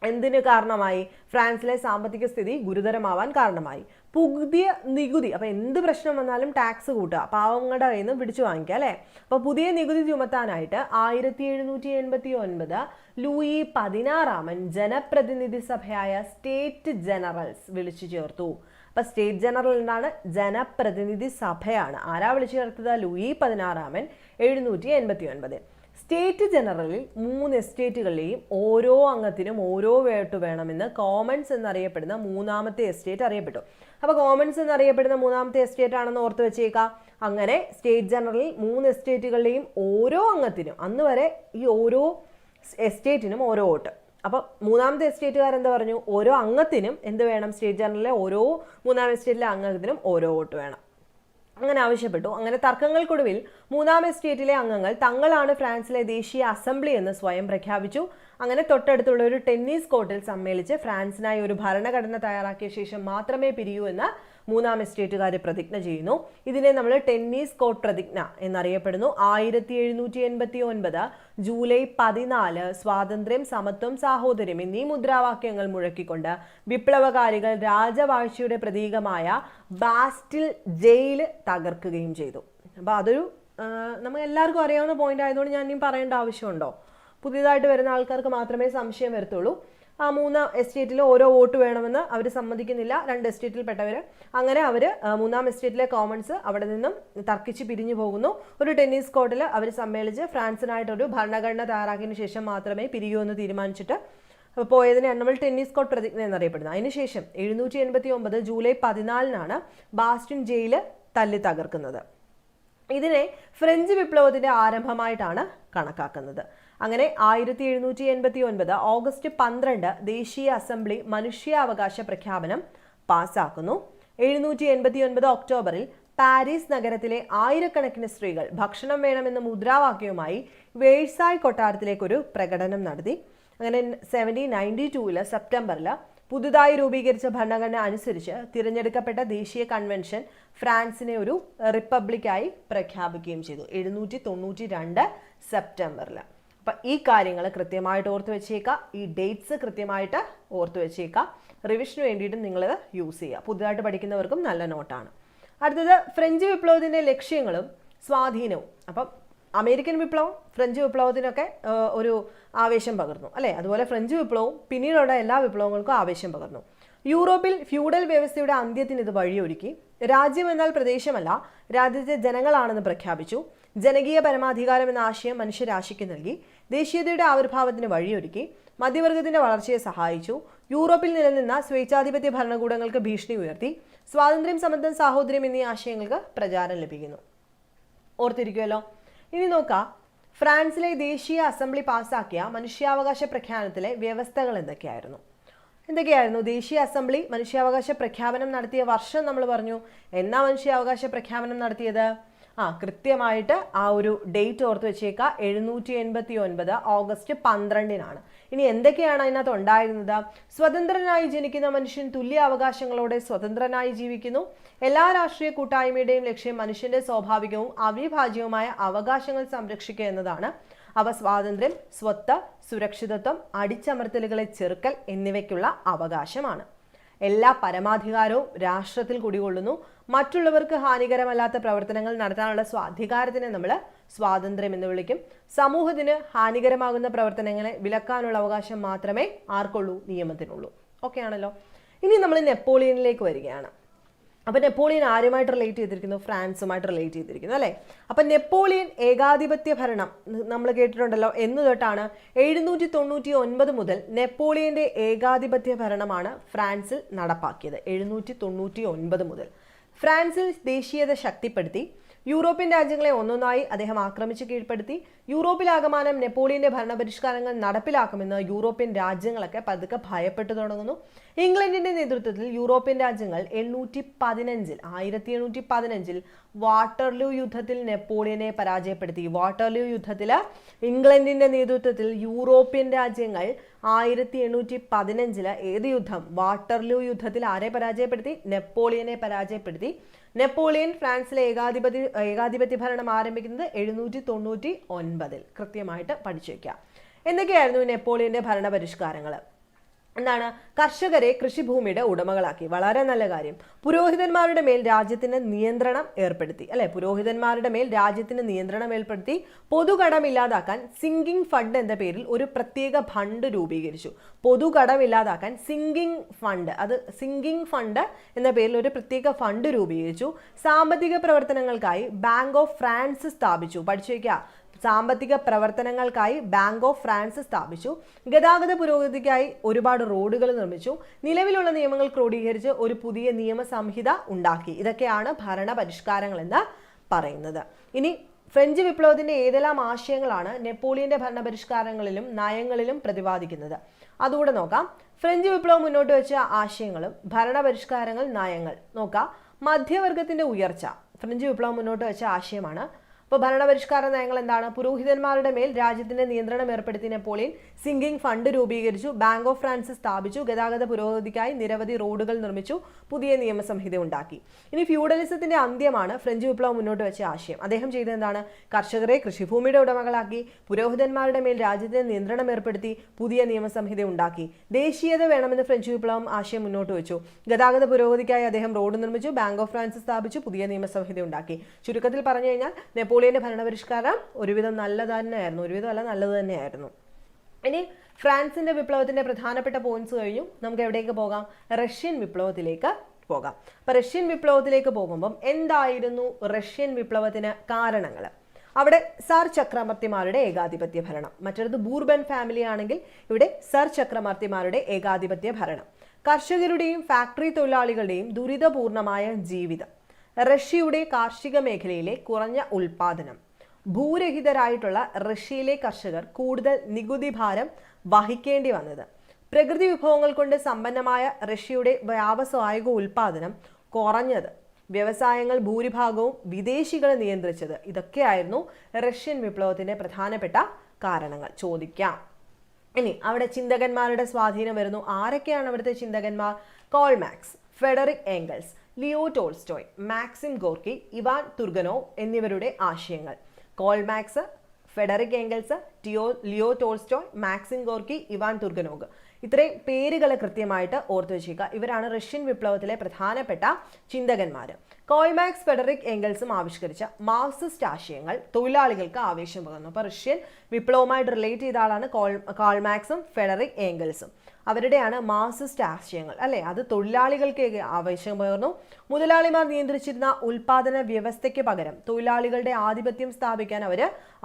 എന്തിന് കാരണമായി? ഫ്രാൻസിലെ സാമ്പത്തിക സ്ഥിതി ഗുരുതരമാവാൻ കാരണമായി. പുതിയ നികുതി. അപ്പൊ എന്ത് പ്രശ്നം വന്നാലും ടാക്സ് കൂട്ടുക, പാവങ്ങളുടെ കയ്യിൽ നിന്ന് പിടിച്ചു വാങ്ങിക്കുക അല്ലെ? അപ്പൊ പുതിയ നികുതി ചുമത്താനായിട്ട് 1789 ലൂയി 16 ജനപ്രതിനിധി സഭയായ സ്റ്റേറ്റ് ജനറൽസ് വിളിച്ചു ചേർത്തു. അപ്പൊ സ്റ്റേറ്റ് ജനറൽ എന്നാണ്, ജനപ്രതിനിധി സഭയാണ്. ആരാ വിളിച്ചു ചേർത്തത്? ലൂയി 16 1789. സ്റ്റേറ്റ് ജനറലിൽ 3 എസ്റ്റേറ്റുകളിലെയും ഓരോ അംഗത്തിനും ഓരോ വോട്ട് വേണമെന്ന് കോമൺസ് എന്നറിയപ്പെടുന്ന 3ാമത്തെ എസ്റ്റേറ്റ് അറിയപ്പെട്ടു. അപ്പൊ കോമൺസ് എന്നറിയപ്പെടുന്ന 3ാമത്തെ എസ്റ്റേറ്റ് ആണെന്ന് ഓർത്ത് വെച്ചേക്കാം. അങ്ങനെ സ്റ്റേറ്റ് ജനറലിൽ 3 എസ്റ്റേറ്റുകളിലെയും ഓരോ അംഗത്തിനും, അന്ന് വരെ ഈ ഓരോ എസ്റ്റേറ്റിനും ഓരോ വോട്ട്. അപ്പൊ 3ാമത്തെ എസ്റ്റേറ്റുകാരെന്താ പറഞ്ഞു? ഓരോ അംഗത്തിനും എന്ത് വേണം? സ്റ്റേറ്റ് ജനറലിലെ ഓരോ 3ാം എസ്റ്റേറ്റിലെ അംഗത്തിനും ഓരോ വോട്ട് വേണം. അങ്ങനെ ആവശ്യപ്പെട്ടു. അങ്ങനെ തർക്കങ്ങൾക്കൊടുവിൽ 3ാം എസ്റ്റേറ്റിലെ അംഗങ്ങൾ തങ്ങളാണ് ഫ്രാൻസിലെ ദേശീയ അസംബ്ലി എന്ന് സ്വയം പ്രഖ്യാപിച്ചു. അങ്ങനെ തൊട്ടടുത്തുള്ള ഒരു ടെന്നീസ് കോർട്ടിൽ സമ്മേളിച്ച് ഫ്രാൻസിനായി ഒരു ഭരണഘടന തയ്യാറാക്കിയ ശേഷം മാത്രമേ പിരിയൂ എന്ന് 3ാം എസ്റ്റേറ്റുകാർ പ്രതിജ്ഞ ചെയ്യുന്നു. ഇതിനെ നമ്മൾ ടെന്നീസ് കോർട്ട് പ്രതിജ്ഞ എന്നറിയപ്പെടുന്നു. 1789 ജൂലൈ 14 സ്വാതന്ത്ര്യം, സമത്വം, സാഹോദര്യം എന്നീ മുദ്രാവാക്യങ്ങൾ മുഴക്കിക്കൊണ്ട് വിപ്ലവകാരികൾ രാജവാഴ്ചയുടെ പ്രതീകമായ ബാസ്റ്റിൽ ജയിൽ തകർക്കുകയും ചെയ്തു. അപ്പൊ അതൊരു നമുക്ക് എല്ലാവർക്കും അറിയാവുന്ന പോയിന്റ് ആയതുകൊണ്ട് ഞാൻ ഇനിയും പറയേണ്ട ആവശ്യമുണ്ടോ? പുതിയതായിട്ട് വരുന്ന ആൾക്കാർക്ക് മാത്രമേ സംശയം വരത്തുള്ളൂ. ആ 3 എസ്റ്റേറ്റിൽ ഓരോ വോട്ട് വേണമെന്ന് അവർ സമ്മതിക്കുന്നില്ല, 2 എസ്റ്റേറ്റിൽപ്പെട്ടവർ. അങ്ങനെ അവർ 3ാം എസ്റ്റേറ്റിലെ കോമൺസ് അവിടെ നിന്നും തർക്കിച്ച് പിരിഞ്ഞു പോകുന്നു. ഒരു ടെന്നീസ് കോർട്ടിൽ അവർ സമ്മേളിച്ച് ഫ്രാൻസിനായിട്ടൊരു ഭരണഘടന തയ്യാറാക്കിയതിനു ശേഷം മാത്രമേ പിരിയൂ എന്ന് തീരുമാനിച്ചിട്ട് പോയതിനെയാണ് നമ്മൾ ടെന്നീസ് കോർട്ട് പ്രതിജ്ഞ എന്നറിയപ്പെടുന്നത്. അതിനുശേഷം 1789 ജൂലൈ 14 ബാസ്റ്റിൻ ജയിൽ തല്ലി തകർക്കുന്നത്. ഇതിനെ ഫ്രഞ്ച് വിപ്ലവത്തിന്റെ ആരംഭമായിട്ടാണ് കണക്കാക്കുന്നത്. അങ്ങനെ 1789 ഓഗസ്റ്റ് 12 ദേശീയ അസംബ്ലി മനുഷ്യാവകാശ പ്രഖ്യാപനം പാസാക്കുന്നു. 1789 ഒക്ടോബറിൽ പാരീസ് നഗരത്തിലെ ആയിരക്കണക്കിന് സ്ത്രീകൾ ഭക്ഷണം വേണമെന്ന മുദ്രാവാക്യവുമായി വേഴ്സായ് കൊട്ടാരത്തിലേക്ക് ഒരു പ്രകടനം നടത്തി. അങ്ങനെ 1792 സെപ്റ്റംബറിൽ പുതുതായി രൂപീകരിച്ച ഭരണഘടന അനുസരിച്ച് തിരഞ്ഞെടുക്കപ്പെട്ട ദേശീയ കൺവെൻഷൻ ഫ്രാൻസിനെ ഒരു റിപ്പബ്ലിക്കായി പ്രഖ്യാപിക്കുകയും ചെയ്തു 1792 സെപ്റ്റംബറിൽ. അപ്പം ഈ കാര്യങ്ങൾ കൃത്യമായിട്ട് ഓർത്ത് വെച്ചേക്കുക. ഈ ഡേറ്റ്സ് കൃത്യമായിട്ട് ഓർത്ത് വെച്ചേക്കുക. റിവിഷന് വേണ്ടിയിട്ട് നിങ്ങളിത് യൂസ് ചെയ്യുക. പുതുതായിട്ട് പഠിക്കുന്നവർക്കും നല്ല നോട്ടാണ്. അടുത്തത് ഫ്രഞ്ച് വിപ്ലവത്തിൻ്റെ ലക്ഷ്യങ്ങളും സ്വാധീനവും. അപ്പം അമേരിക്കൻ വിപ്ലവം ഫ്രഞ്ച് വിപ്ലവത്തിനൊക്കെ ഒരു ആവേശം പകർന്നു അല്ലേ? അതുപോലെ ഫ്രഞ്ച് വിപ്ലവവും പിന്നീടുള്ള എല്ലാ വിപ്ലവങ്ങൾക്കും ആവേശം പകർന്നു. യൂറോപ്പിൽ ഫ്യൂഡൽ വ്യവസ്ഥയുടെ അന്ത്യത്തിന് ഇത് വഴിയൊരുക്കി. രാജ്യം എന്നാൽ പ്രദേശമല്ല, രാജ്യത്തെ ജനങ്ങളാണെന്ന് പ്രഖ്യാപിച്ചു. ജനകീയ പരമാധികാരം എന്ന ആശയം മനുഷ്യരാശിക്ക് നൽകി. ദേശീയതയുടെ ആവിർഭാവത്തിന് വഴിയൊരുക്കി. മധ്യവർഗത്തിന്റെ വളർച്ചയെ സഹായിച്ചു. യൂറോപ്പിൽ നിലനിന്ന സ്വേച്ഛാധിപത്യ ഭരണകൂടങ്ങൾക്ക് ഭീഷണി ഉയർത്തി. സ്വാതന്ത്ര്യം, സമത്വം, സാഹോദര്യം എന്നീ ആശയങ്ങൾക്ക് പ്രചാരം ലഭിക്കുന്നു. ഓർത്തിരിക്കുമല്ലോ. ഇനി നോക്കാം, ഫ്രാൻസിലെ ദേശീയ അസംബ്ലി പാസാക്കിയ മനുഷ്യാവകാശ പ്രഖ്യാപനത്തിലെ വ്യവസ്ഥകൾ എന്തൊക്കെയായിരുന്നു? ദേശീയ അസംബ്ലി മനുഷ്യാവകാശ പ്രഖ്യാപനം നടത്തിയ വർഷം നമ്മൾ പറഞ്ഞു. എന്നാ മനുഷ്യാവകാശ പ്രഖ്യാപനം നടത്തിയത്? കൃത്യമായിട്ട് ആ ഒരു ഡേറ്റ് ഓർത്ത് വെച്ചേക്കുക. 789 ഓഗസ്റ്റ് 12-നാണ്. ഇനി എന്തൊക്കെയാണ് അതിനകത്ത് ഉണ്ടായിരുന്നത്? സ്വതന്ത്രനായി ജനിക്കുന്ന മനുഷ്യൻ തുല്യ അവകാശങ്ങളോടെ സ്വതന്ത്രനായി ജീവിക്കുന്നു. എല്ലാ രാഷ്ട്രീയ കൂട്ടായ്മയുടെയും ലക്ഷ്യം മനുഷ്യന്റെ സ്വാഭാവികവും അവിഭാജ്യവുമായ അവകാശങ്ങൾ സംരക്ഷിക്കുക എന്നതാണ്. അവ സ്വാതന്ത്ര്യം, സ്വത്ത്, സുരക്ഷിതത്വം, അടിച്ചമർത്തലുകളെ ചെറുക്കൽ എന്നിവയ്ക്കുള്ള അവകാശമാണ്. എല്ലാ പരമാധികാരവും രാഷ്ട്രത്തിൽ കുടികൊള്ളുന്നു. മറ്റുള്ളവർക്ക് ഹാനികരമല്ലാത്ത പ്രവർത്തനങ്ങൾ നടത്താനുള്ള അധികാരത്തിനെ നമ്മൾ സ്വാതന്ത്ര്യം എന്ന് വിളിക്കും. സമൂഹത്തിന് ഹാനികരമാകുന്ന പ്രവർത്തനങ്ങളെ വിലക്കാനുള്ള അവകാശം മാത്രമേ ആർക്കുള്ളൂ? നിയമത്തിനുള്ളൂ. ഓക്കെ ആണല്ലോ. ഇനി നമ്മൾ നെപ്പോളിയനിലേക്ക് വരികയാണ്. അപ്പം നെപ്പോളിയൻ ആരുമായിട്ട് റിലേറ്റ് ചെയ്തിരിക്കുന്നു? ഫ്രാൻസുമായിട്ട് റിലേറ്റ് ചെയ്തിരിക്കുന്നു, അല്ലേ? അപ്പം നെപ്പോളിയൻ ഏകാധിപത്യ ഭരണം നമ്മൾ കേട്ടിട്ടുണ്ടല്ലോ. എന്ന് തൊട്ടാണ് 799 മുതൽ നെപ്പോളിയന്റെ ഏകാധിപത്യ ഭരണമാണ് ഫ്രാൻസിൽ നടപ്പാക്കിയത്. 799 മുതൽ ഫ്രാൻസിൽ ദേശീയത ശക്തിപ്പെടുത്തി. യൂറോപ്യൻ രാജ്യങ്ങളെ ഒന്നൊന്നായി അദ്ദേഹം ആക്രമിച്ച് കീഴ്പ്പെടുത്തി. യൂറോപ്പിലാകമാനം നെപ്പോളിയന്റെ ഭരണപരിഷ്കാരങ്ങൾ നടപ്പിലാക്കുമെന്ന് യൂറോപ്യൻ രാജ്യങ്ങളൊക്കെ പതുക്കെ ഭയപ്പെട്ടു തുടങ്ങുന്നു. ഇംഗ്ലണ്ടിന്റെ നേതൃത്വത്തിൽ യൂറോപ്യൻ രാജ്യങ്ങൾ 1715 വാട്ടർലൂ യുദ്ധത്തിൽ നെപ്പോളിയനെ പരാജയപ്പെടുത്തി. വാട്ടർലൂ യുദ്ധത്തിൽ ഇംഗ്ലണ്ടിന്റെ നേതൃത്വത്തിൽ യൂറോപ്യൻ രാജ്യങ്ങൾ 1815 ഏത് യുദ്ധം? വാട്ടർലൂ യുദ്ധത്തിൽ ആരെ പരാജയപ്പെടുത്തി? നെപ്പോളിയനെ പരാജയപ്പെടുത്തി. നെപ്പോളിയൻ ഫ്രാൻസിലെ ഏകാധിപത്യ ഭരണം ആരംഭിക്കുന്നത് 799. കൃത്യമായിട്ട് പഠിച്ചു വയ്ക്കുക. എന്തൊക്കെയായിരുന്നു നെപ്പോളിയന്റെ ഭരണപരിഷ്കാരങ്ങൾ? എന്താണ്? കർഷകരെ കൃഷിഭൂമിയുടെ ഉടമകളാക്കി. വളരെ നല്ല കാര്യം. പുരോഹിതന്മാരുടെ മേൽ രാജ്യത്തിന് നിയന്ത്രണം ഏർപ്പെടുത്തി, അല്ലെ? പുരോഹിതന്മാരുടെ മേൽ രാജ്യത്തിന് നിയന്ത്രണം ഏർപ്പെടുത്തി. പൊതുകടമില്ലാതാക്കാൻ സിങ്കിങ് ഫണ്ട് എന്ന പേരിൽ ഒരു പ്രത്യേക ഫണ്ട് രൂപീകരിച്ചു. പൊതുകടമില്ലാതാക്കാൻ സിങ്കിങ് ഫണ്ട് എന്ന പേരിൽ ഒരു പ്രത്യേക ഫണ്ട് രൂപീകരിച്ചു. സാമ്പത്തിക പ്രവർത്തനങ്ങൾക്കായി ബാങ്ക് ഓഫ് ഫ്രാൻസ് സ്ഥാപിച്ചു. പഠിച്ചു വയ്ക്കുക. സാമ്പത്തിക പ്രവർത്തനങ്ങൾക്കായി ബാങ്ക് ഓഫ് ഫ്രാൻസ് സ്ഥാപിച്ചു. ഗതാഗത പുരോഗതിക്കായി ഒരുപാട് റോഡുകൾ നിർമ്മിച്ചു. നിലവിലുള്ള നിയമങ്ങൾ ക്രോഡീകരിച്ച് ഒരു പുതിയ നിയമസംഹിത ഉണ്ടാക്കി. ഇതൊക്കെയാണ് ഭരണപരിഷ്കാരങ്ങൾ എന്ന് പറയുന്നത്. ഇനി ഫ്രഞ്ച് വിപ്ലവത്തിന്റെ ഏതെല്ലാം ആശയങ്ങളാണ് നെപ്പോളിയന്റെ ഭരണപരിഷ്കാരങ്ങളിലും നയങ്ങളിലും പ്രതിപാദിക്കുന്നത്? അതുകൂടെ നോക്കാം. ഫ്രഞ്ച് വിപ്ലവം മുന്നോട്ട് വെച്ച ആശയങ്ങളും ഭരണപരിഷ്കാരങ്ങൾ, നയങ്ങൾ നോക്കാം. മധ്യവർഗത്തിന്റെ ഉയർച്ച ഫ്രഞ്ച് വിപ്ലവം മുന്നോട്ട് വെച്ച ആശയമാണ്. അപ്പോൾ ഭരണപരിഷ്കാര നയങ്ങൾ എന്താണ്? പുരോഹിതന്മാരുടെ മേൽ രാജ്യത്തിന്റെ നിയന്ത്രണം ഏർപ്പെടുത്തി നെപ്പോളിയൻ. സിങ്കിങ് ഫണ്ട് രൂപീകരിച്ചു. ബാങ്ക് ഓഫ് ഫ്രാൻസ് സ്ഥാപിച്ചു. ഗതാഗത പുരോഗതിക്കായി നിരവധി റോഡുകൾ നിർമ്മിച്ചു. പുതിയ നിയമസംഹിത ഉണ്ടാക്കി. ഇനി ഫ്യൂഡലിസത്തിന്റെ അന്ത്യമാണ് ഫ്രഞ്ച് വിപ്ലവം മുന്നോട്ട് വെച്ച ആശയം. അദ്ദേഹം ചെയ്തത് എന്താണ്? കർഷകരെ കൃഷിഭൂമിയുടെ ഉടമകളാക്കി. പുരോഹിതന്മാരുടെ മേൽ രാജ്യത്തിന് നിയന്ത്രണം ഏർപ്പെടുത്തി. പുതിയ നിയമസംഹിത ഉണ്ടാക്കി. ദേശീയത വേണമെന്ന് ഫ്രഞ്ച് വിപ്ലവം ആശയം മുന്നോട്ട് വെച്ചു. ഗതാഗത പുരോഗതിക്കായി അദ്ദേഹം റോഡ് നിർമ്മിച്ചു. ബാങ്ക് ഓഫ് ഫ്രാൻസ് സ്ഥാപിച്ചു. പുതിയ നിയമസംഹിത ഉണ്ടാക്കി. ചുരുക്കത്തിൽ പറഞ്ഞു കഴിഞ്ഞാൽ നെപ്പോളിയന്റെ ഭരണപരിഷ്കാരം ഒരുവിധം നല്ലത് തന്നെയായിരുന്നു. ഇനി ഫ്രാൻസിന്റെ വിപ്ലവത്തിന്റെ പ്രധാനപ്പെട്ട പോയിന്റ്സ് കഴിഞ്ഞു. നമുക്ക് എവിടേക്ക് പോകാം? റഷ്യൻ വിപ്ലവത്തിലേക്ക് പോകാം. അപ്പൊ റഷ്യൻ വിപ്ലവത്തിലേക്ക് പോകുമ്പം എന്തായിരുന്നു റഷ്യൻ വിപ്ലവത്തിന് കാരണങ്ങൾ? അവിടെ സർ ചക്രവർത്തിമാരുടെ ഏകാധിപത്യ ഭരണം. മറ്റൊരു ബൂർബൻ ഫാമിലി ആണെങ്കിൽ ഇവിടെ സർ ചക്രവർത്തിമാരുടെ ഏകാധിപത്യ ഭരണം. കർഷകരുടെയും ഫാക്ടറി തൊഴിലാളികളുടെയും ദുരിതപൂർണമായ ജീവിതം. റഷ്യയുടെ കാർഷിക മേഖലയിലെ കുറഞ്ഞ ഉൽപാദനം. ഭൂരഹിതരായിട്ടുള്ള റഷ്യയിലെ കർഷകർ കൂടുതൽ നികുതി ഭാരം വഹിക്കേണ്ടി വന്നത്. പ്രകൃതി വിഭവങ്ങൾ കൊണ്ട് സമ്പന്നമായ റഷ്യയുടെ വ്യാവസായിക ഉൽപാദനം കുറഞ്ഞത്. വ്യവസായങ്ങൾ ഭൂരിഭാഗവും വിദേശികളെ നിയന്ത്രിച്ചത്. ഇതൊക്കെയായിരുന്നു റഷ്യൻ വിപ്ലവത്തിന്റെ പ്രധാനപ്പെട്ട കാരണങ്ങൾ. ചോദിക്കാം. ഇനി അവിടെ ചിന്തകന്മാരുടെ സ്വാധീനം വരുന്നു. ആരൊക്കെയാണ് അവിടുത്തെ ചിന്തകന്മാർ? Karl Marx, Friedrich Engels, Leo Tolstoy, Maxim Gorky, Ivan Turgenev എന്നിവരുടെ ആശയങ്ങൾ. Karl Marx, Friedrich Engels, Leo Tolstoy, Maxim Gorky, Ivan Turgenev. ഇത്രയും പേരുകൾ കൃത്യമായിട്ട് ഓർത്തു വെച്ചേക്കുക. ഇവരാണ് റഷ്യൻ വിപ്ലവത്തിലെ പ്രധാനപ്പെട്ട ചിന്തകന്മാർ. കാൾ മാർക്സ്, ഫ്രെഡറിക് എംഗൽസും ആവിഷ്കരിച്ച മാർക്സിസ്റ്റ് ആശയങ്ങൾ തൊഴിലാളികൾക്ക് ആവേശം പകർന്നു. അപ്പോൾ റഷ്യൻ വിപ്ലവവുമായിട്ട് റിലേറ്റ് ചെയ്ത ആളാണ് കാൾ മാർക്സും ഫ്രെഡറിക് എംഗൽസും. അവരുടെയാണ് മാർക്സിസ്റ്റ് ആശയങ്ങൾ, അല്ലെ? അത് തൊഴിലാളികൾക്ക് ആവേശം പകർന്നു. മുതലാളിമാർ നിയന്ത്രിച്ചിരുന്ന ഉൽപാദന വ്യവസ്ഥയ്ക്ക് പകരം തൊഴിലാളികളുടെ ആധിപത്യം സ്ഥാപിക്കാൻ അവർ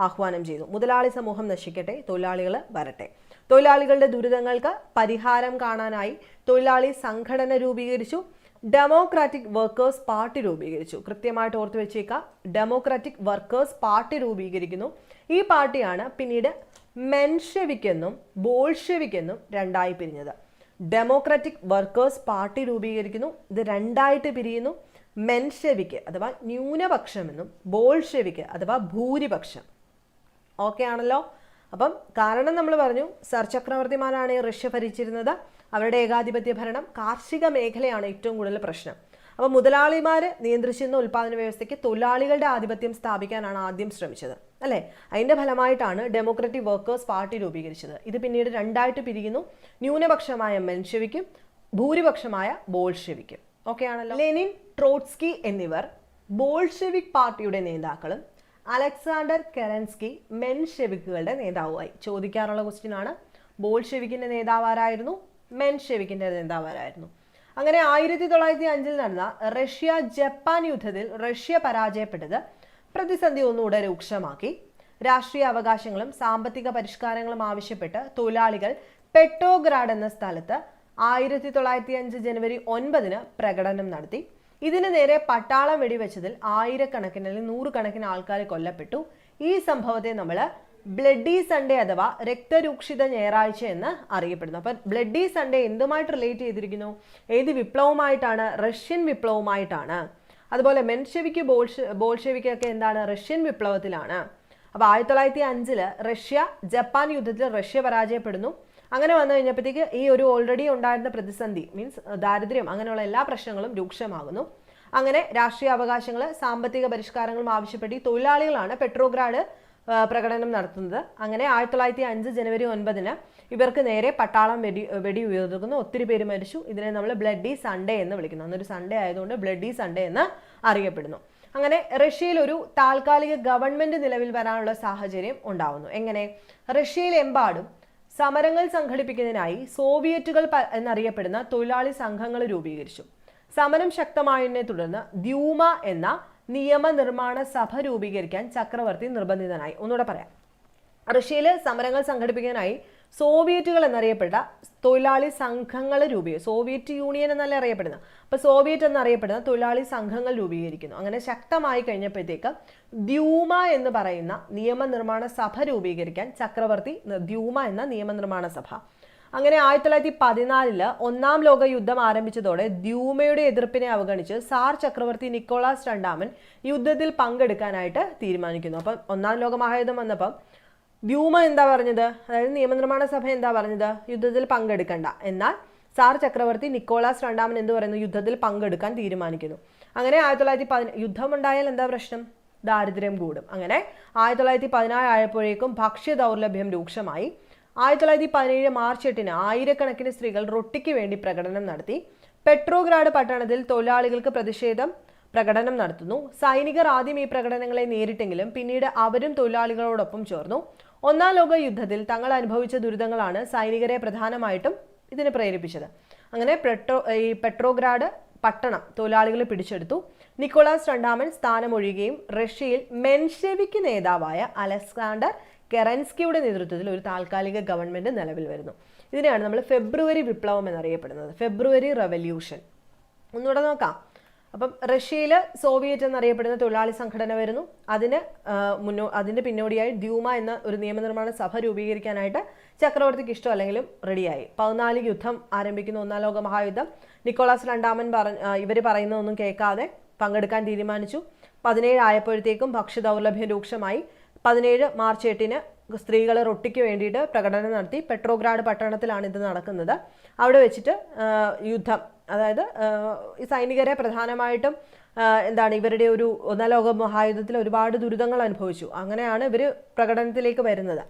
ആഹ്വാനം ചെയ്തു. മുതലാളി സമൂഹം നശിക്കട്ടെ, തൊഴിലാളികൾ വരട്ടെ. തൊഴിലാളികളുടെ ദുരിതങ്ങൾക്ക് പരിഹാരം കാണാനായി തൊഴിലാളി സംഘടന രൂപീകരിച്ചു. ഡെമോക്രാറ്റിക് വർക്കേഴ്സ് പാർട്ടി രൂപീകരിച്ചു. കൃത്യമായിട്ട് ഓർത്തു വെച്ചേക്കുക. ഡെമോക്രാറ്റിക് വർക്കേഴ്സ് പാർട്ടി രൂപീകരിക്കുന്നു. ഈ പാർട്ടിയാണ് പിന്നീട് മെൻഷെവിക് എന്നും ബോൾഷെവിക് എന്നും രണ്ടായി പിരിഞ്ഞത്. ഡെമോക്രാറ്റിക് വർക്കേഴ്സ് പാർട്ടി രൂപീകരിക്കുന്നു. ഇത് രണ്ടായിട്ട് പിരിയുന്നു. മെൻഷെവിക് അഥവാ ന്യൂനപക്ഷമെന്നും ബോൾഷെവിക് അഥവാ ഭൂരിപക്ഷം. ഓക്കെ ആണല്ലോ. അപ്പം കാരണം നമ്മൾ പറഞ്ഞു, സർ ചക്രവർത്തിമാരാണ് റഷ്യ ഭരിച്ചിരുന്നത്. അവരുടെ ഏകാധിപത്യ ഭരണം, കാർഷിക മേഖലയാണ് ഏറ്റവും കൂടുതൽ പ്രശ്നം. അപ്പോൾ മുതലാളിമാർ നിയന്ത്രിച്ചിരുന്ന ഉൽപ്പാദന വ്യവസ്ഥയ്ക്ക് തൊഴിലാളികളുടെ ആധിപത്യം സ്ഥാപിക്കാനാണ് ആദ്യം ശ്രമിച്ചത്, അല്ലേ? അതിൻ്റെ ഫലമായിട്ടാണ് ഡെമോക്രാറ്റിക് വർക്കേഴ്സ് പാർട്ടി രൂപീകരിച്ചത്. ഇത് പിന്നീട് രണ്ടായിട്ട് പിരിയുന്നു. ന്യൂനപക്ഷമായ മെൻഷെവിക്കും ഭൂരിപക്ഷമായ ബോൾഷെവിക്കും. ഓക്കെ ആണല്ലോ. ലെനിൻ, ട്രോട്സ്കി എന്നിവർ ബോൾഷെവിക് പാർട്ടിയുടെ നേതാക്കളും അലക്സാണ്ടർ കെറൻസ്കി മെൻഷെവിക്കുകളുടെ നേതാവുമായി. ചോദിക്കാറുള്ള ക്വസ്റ്റ്യൻ ആണ്. ബോൾഷെവിക്കിന്റെ നേതാവാരായിരുന്നു? മെൻഷെവിക്കിന്റെ നേതാവാരായിരുന്നു. അങ്ങനെ 1905 നടന്ന റഷ്യ ജപ്പാൻ യുദ്ധത്തിൽ റഷ്യ പരാജയപ്പെട്ടത് പ്രതിസന്ധി ഒന്നുകൂടെ രൂക്ഷമാക്കി. രാഷ്ട്രീയ അവകാശങ്ങളും സാമ്പത്തിക പരിഷ്കാരങ്ങളും ആവശ്യപ്പെട്ട് തൊഴിലാളികൾ പെട്രോഗ്രാഡ് എന്ന സ്ഥലത്ത് 1905 ജനുവരി 9 പ്രകടനം നടത്തി. ഇതിന് നേരെ പട്ടാളം വെടിവെച്ചതിൽ ആയിരക്കണക്കിന് അല്ലെങ്കിൽ നൂറുകണക്കിന് ആൾക്കാർ കൊല്ലപ്പെട്ടു. ഈ സംഭവത്തെ നമ്മൾ ബ്ലഡി സൺഡേ അഥവാ രക്തരൂക്ഷിത ഞായറാഴ്ച എന്ന് അറിയപ്പെടുന്നു. അപ്പം ബ്ലഡി സൺഡേ എന്തുമായിട്ട് റിലേറ്റ് ചെയ്തിരിക്കുന്നു? ഏത് വിപ്ലവമായിട്ടാണ്? റഷ്യൻ വിപ്ലവമായിട്ടാണ്. അതുപോലെ മെൻഷെവിക്ക് ബോൾഷെവിക്കൊക്കെ എന്താണ്? റഷ്യൻ വിപ്ലവത്തിലാണ്. അപ്പോൾ 1905 റഷ്യ ജപ്പാൻ യുദ്ധത്തിൽ റഷ്യ പരാജയപ്പെടുന്നു. അങ്ങനെ വന്നു കഴിഞ്ഞപ്പോഴത്തേക്ക് ഈ ഒരു ഓൾറെഡി ഉണ്ടായിരുന്ന പ്രതിസന്ധി, മീൻസ് ദാരിദ്ര്യം, അങ്ങനെയുള്ള എല്ലാ പ്രശ്നങ്ങളും രൂക്ഷമാകുന്നു. അങ്ങനെ രാഷ്ട്രീയ അവകാശങ്ങൾ സാമ്പത്തിക പരിഷ്കാരങ്ങളും ആവശ്യപ്പെട്ട് തൊഴിലാളികളാണ് പെട്രോഗ്രാഡ് പ്രകടനം നടത്തുന്നത്. അങ്ങനെ 1905 ജനുവരി 9 ഇവർക്ക് നേരെ പട്ടാളം വെടി ഉയർത്തുന്നു. ഒത്തിരി പേര് മരിച്ചു. ഇതിനെ നമ്മൾ ബ്ലഡി സൺഡേ എന്ന് വിളിക്കുന്നു. അന്നൊരു സൺഡേ ആയതുകൊണ്ട് ബ്ലഡി സൺഡേ എന്ന് അറിയപ്പെടുന്നു. അങ്ങനെ റഷ്യയിൽ ഒരു താൽക്കാലിക ഗവൺമെന്റ് നിലവിൽ വരാനുള്ള സാഹചര്യം ഉണ്ടാവുന്നു. എങ്ങനെ? റഷ്യയിലെമ്പാടും സമരങ്ങൾ സംഘടിപ്പിക്കുന്നതിനായി സോവിയറ്റുകൾ എന്നറിയപ്പെടുന്ന തൊഴിലാളി സംഘങ്ങൾ രൂപീകരിച്ചു. സമരം ശക്തമായതിനെ തുടർന്ന് ദ്യൂമ എന്ന നിയമനിർമ്മാണ സഭ രൂപീകരിക്കാൻ ചക്രവർത്തി നിർബന്ധിതനായി. ഒന്നുകൂടെ പറയാം. റഷ്യയിൽ സമരങ്ങൾ സംഘടിപ്പിക്കാനായി സോവിയറ്റുകൾ എന്നറിയപ്പെട്ട തൊഴിലാളി സംഘങ്ങൾ സോവിയറ്റ് യൂണിയൻ എന്നല്ല അറിയപ്പെടുന്നത്. അപ്പോൾ സോവിയറ്റ് എന്നറിയപ്പെടുന്ന തൊഴിലാളി സംഘങ്ങൾ രൂപീകരിക്കുന്നു. അങ്ങനെ ശക്തമായി കഴിഞ്ഞപ്പോഴത്തേക്ക് ദ്യൂമ എന്ന് പറയുന്ന നിയമനിർമ്മാണ സഭ രൂപീകരിക്കാൻ ചക്രവർത്തി ദ്യൂമ എന്ന നിയമനിർമ്മാണ സഭ. അങ്ങനെ 1914 ഒന്നാം ലോക യുദ്ധം ആരംഭിച്ചതോടെ ദ്യൂമയുടെ എതിർപ്പിനെ അവഗണിച്ച് സാർ ചക്രവർത്തി നിക്കോളാസ് രണ്ടാമൻ യുദ്ധത്തിൽ പങ്കെടുക്കാനായിട്ട് തീരുമാനിക്കുന്നു. അപ്പം ഒന്നാം ലോക മഹായുദ്ധം വന്നപ്പം ദ്യൂമ എന്താ പറഞ്ഞത്? അതായത് നിയമനിർമ്മാണ സഭ എന്താ പറഞ്ഞത്? യുദ്ധത്തിൽ പങ്കെടുക്കണ്ട. എന്നാൽ സാർ ചക്രവർത്തി നിക്കോളാസ് രണ്ടാമൻ എന്ത് പറയുന്നു? യുദ്ധത്തിൽ പങ്കെടുക്കാൻ തീരുമാനിക്കുന്നു. അങ്ങനെ 1910 യുദ്ധം ഉണ്ടായാൽ എന്താ പ്രശ്നം? ദാരിദ്ര്യം കൂടും. അങ്ങനെ 1914 ആയപ്പോഴേക്കും ഭക്ഷ്യ ദൗർലഭ്യം രൂക്ഷമായി. 1917 മാർച്ച് 8 ആയിരക്കണക്കിന് സ്ത്രീകൾ റൊട്ടിക്ക് വേണ്ടി പ്രകടനം നടത്തി. പെട്രോഗ്രാഡ് പട്ടണത്തിൽ തൊഴിലാളികൾക്ക് പ്രകടനം നടത്തുന്നു. സൈനികർ ആദ്യം ഈ പ്രകടനങ്ങളെ നേരിട്ടെങ്കിലും പിന്നീട് അവരും തൊഴിലാളികളോടൊപ്പം ചേർന്നു. ഒന്നാം ലോക യുദ്ധത്തിൽ തങ്ങൾ അനുഭവിച്ച ദുരിതങ്ങളാണ് സൈനികരെ പ്രധാനമായിട്ടും ഇതിന് പ്രേരിപ്പിച്ചത്. അങ്ങനെ പെട്രോഗ്രാഡ് പട്ടണം തൊഴിലാളികൾ പിടിച്ചെടുത്തു. നിക്കോളാസ് രണ്ടാമൻ സ്ഥാനമൊഴിയുകയും റഷ്യയിൽ മെൻഷെവിക് നേതാവായ അലക്സാണ്ടർ കെറൻസ്കിയുടെ നേതൃത്വത്തിൽ ഒരു താൽക്കാലിക ഗവൺമെന്റ് നിലവിൽ വരുന്നു. ഇതിനെയാണ് നമ്മൾ ഫെബ്രുവരി വിപ്ലവം എന്നറിയപ്പെടുന്നത്. ഫെബ്രുവരി റെവല്യൂഷൻ. ഒന്നുകൂടെ നോക്കാം. അപ്പം റഷ്യയിൽ സോവിയറ്റ് എന്നറിയപ്പെടുന്ന തൊഴിലാളി സംഘടന വരുന്നു. അതിൻ്റെ പിന്നോടിയായി ദ്യൂമ എന്ന ഒരു നിയമനിർമ്മാണ സഭ രൂപീകരിക്കാനായിട്ട് ചക്രവർത്തിക്ക് ഇഷ്ടമല്ലെങ്കിലും റെഡിയായി. 14 യുദ്ധം ആരംഭിക്കുന്ന ഒന്നാം ലോക മഹായുദ്ധം. നിക്കോളാസ് രണ്ടാമൻ ഇവർ പറയുന്നതൊന്നും കേൾക്കാതെ പങ്കെടുക്കാൻ തീരുമാനിച്ചു. 17 ആയപ്പോഴത്തേക്കും ഭക്ഷ്യ ദൗർലഭ്യം രൂക്ഷമായി. 17 മാർച്ച് 8 സ്ത്രീകളെ റൊട്ടിക്ക് വേണ്ടിയിട്ട് പ്രകടനം നടത്തി. പെട്രോഗ്രാഡ് പട്ടണത്തിലാണ് ഇത് നടക്കുന്നത്. അവിടെ വെച്ചിട്ട് യുദ്ധം, അതായത് ഈ സൈനികരെ പ്രധാനമായിട്ടും ഇവരുടെ ഒരു ഒന്നാം ലോക മഹായുദ്ധത്തിൽ ഒരുപാട് ദുരിതങ്ങൾ അനുഭവിച്ചു. അങ്ങനെയാണ് ഇവർ പ്രകടനത്തിലേക്ക് വരുന്നത്.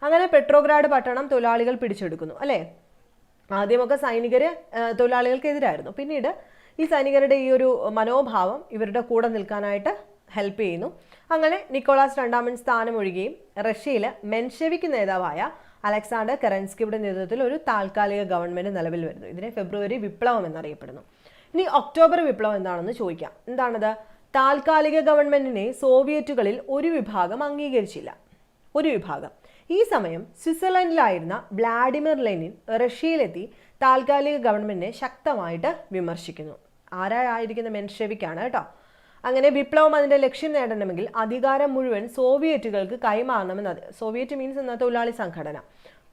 അങ്ങനെ പെട്രോഗ്രാഡ് പട്ടണം തൊഴിലാളികൾ പിടിച്ചെടുക്കുന്നു, അല്ലേ? ആദ്യമൊക്കെ സൈനികർ തൊഴിലാളികൾക്കെതിരായിരുന്നു. പിന്നീട് ഈ സൈനികരുടെ ഈ ഒരു മനോഭാവം ഇവരുടെ കൂടെ നിൽക്കാനായിട്ട് ഹെൽപ്പ് ചെയ്യുന്നു. അങ്ങനെ നിക്കോളാസ് രണ്ടാമൻ സ്ഥാനമൊഴിയുകയും റഷ്യയിലെ മെൻഷെവിക് നേതാവായ അലക്സാണ്ടർ കെറൻസ്കിയുടെ നേതൃത്വത്തിൽ ഒരു താൽക്കാലിക ഗവൺമെന്റ് നിലവിൽ വരുന്നു. ഇതിനെ ഫെബ്രുവരി വിപ്ലവം എന്നറിയപ്പെടുന്നു. ഇനി ഒക്ടോബർ വിപ്ലവം എന്താണെന്ന് ചോദിക്കാം. എന്താണത്? താൽക്കാലിക ഗവൺമെന്റിനെ സോവിയറ്റുകളിൽ ഒരു വിഭാഗം അംഗീകരിച്ചില്ല. ഒരു വിഭാഗം. ഈ സമയം സ്വിറ്റ്സർലൻഡിലായിരുന്ന വ്ളാഡിമിർ ലെനിൻ റഷ്യയിലെത്തി താൽക്കാലിക ഗവൺമെന്റിനെ ശക്തമായിട്ട് വിമർശിക്കുന്നു. ആരായിരിക്കുന്ന? മെൻഷെവിക്കാണ് കേട്ടോ. അങ്ങനെ വിപ്ലവം അതിന്റെ ലക്ഷ്യം നേടണമെങ്കിൽ അധികാരം മുഴുവൻ സോവിയറ്റുകൾക്ക് കൈമാറണമെന്നത്. സോവിയറ്റ് മീൻസ് എന്ന തൊഴിലാളി സംഘടന.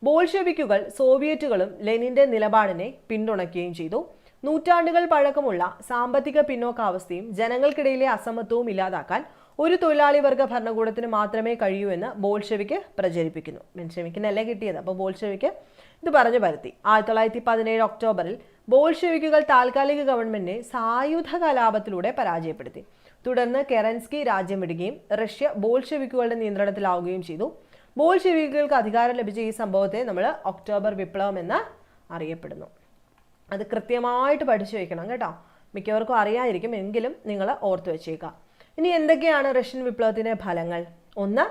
ബോൾഷെവിക്കുകൾ സോവിയറ്റുകളും ലെനിന്റെ നിലപാടിനെ പിന്തുണയ്ക്കുകയും ചെയ്തു. നൂറ്റാണ്ടുകൾ പഴക്കമുള്ള സാമ്പത്തിക പിന്നോക്കാവസ്ഥയും ജനങ്ങൾക്കിടയിലെ അസമത്വവും ഇല്ലാതാക്കാൻ ഒരു തൊഴിലാളി വർഗ ഭരണകൂടത്തിന് മാത്രമേ കഴിയൂ എന്ന് ബോൾഷെവിക്ക് പ്രചരിപ്പിക്കുന്നു. മെൻഷെവിക്കിനല്ലേ കിട്ടിയത്, അപ്പോൾ ബോൾഷെവിക്ക് ഇത് പറഞ്ഞു പരത്തി. 1917 ഒക്ടോബറിൽ ബോൾഷെവിക്കുകൾ താൽക്കാലിക ഗവൺമെന്റിനെ സായുധ കലാപത്തിലൂടെ പരാജയപ്പെടുത്തി. തുടർന്ന് കെറൻസ്കി രാജ്യം വിടുകയും റഷ്യ ബോൾഷെവിക്കുകളുടെ നിയന്ത്രണത്തിലാവുകയും ചെയ്തു. ബോൾഷെവിക്കുകൾക്ക് അധികാരം ലഭിച്ച ഈ സംഭവത്തെ നമ്മൾ ഒക്ടോബർ വിപ്ലവം എന്ന് അറിയപ്പെടുന്നു. അത് കൃത്യമായിട്ട് പഠിച്ചു വയ്ക്കണം കേട്ടോ. മിക്കവർക്കും അറിയാതിരിക്കും, എങ്കിലും നിങ്ങൾ ഓർത്തു വെച്ചേക്കാം. ഇനി എന്തൊക്കെയാണ് റഷ്യൻ വിപ്ലവത്തിന്റെ ഫലങ്ങൾ? ഒന്നാം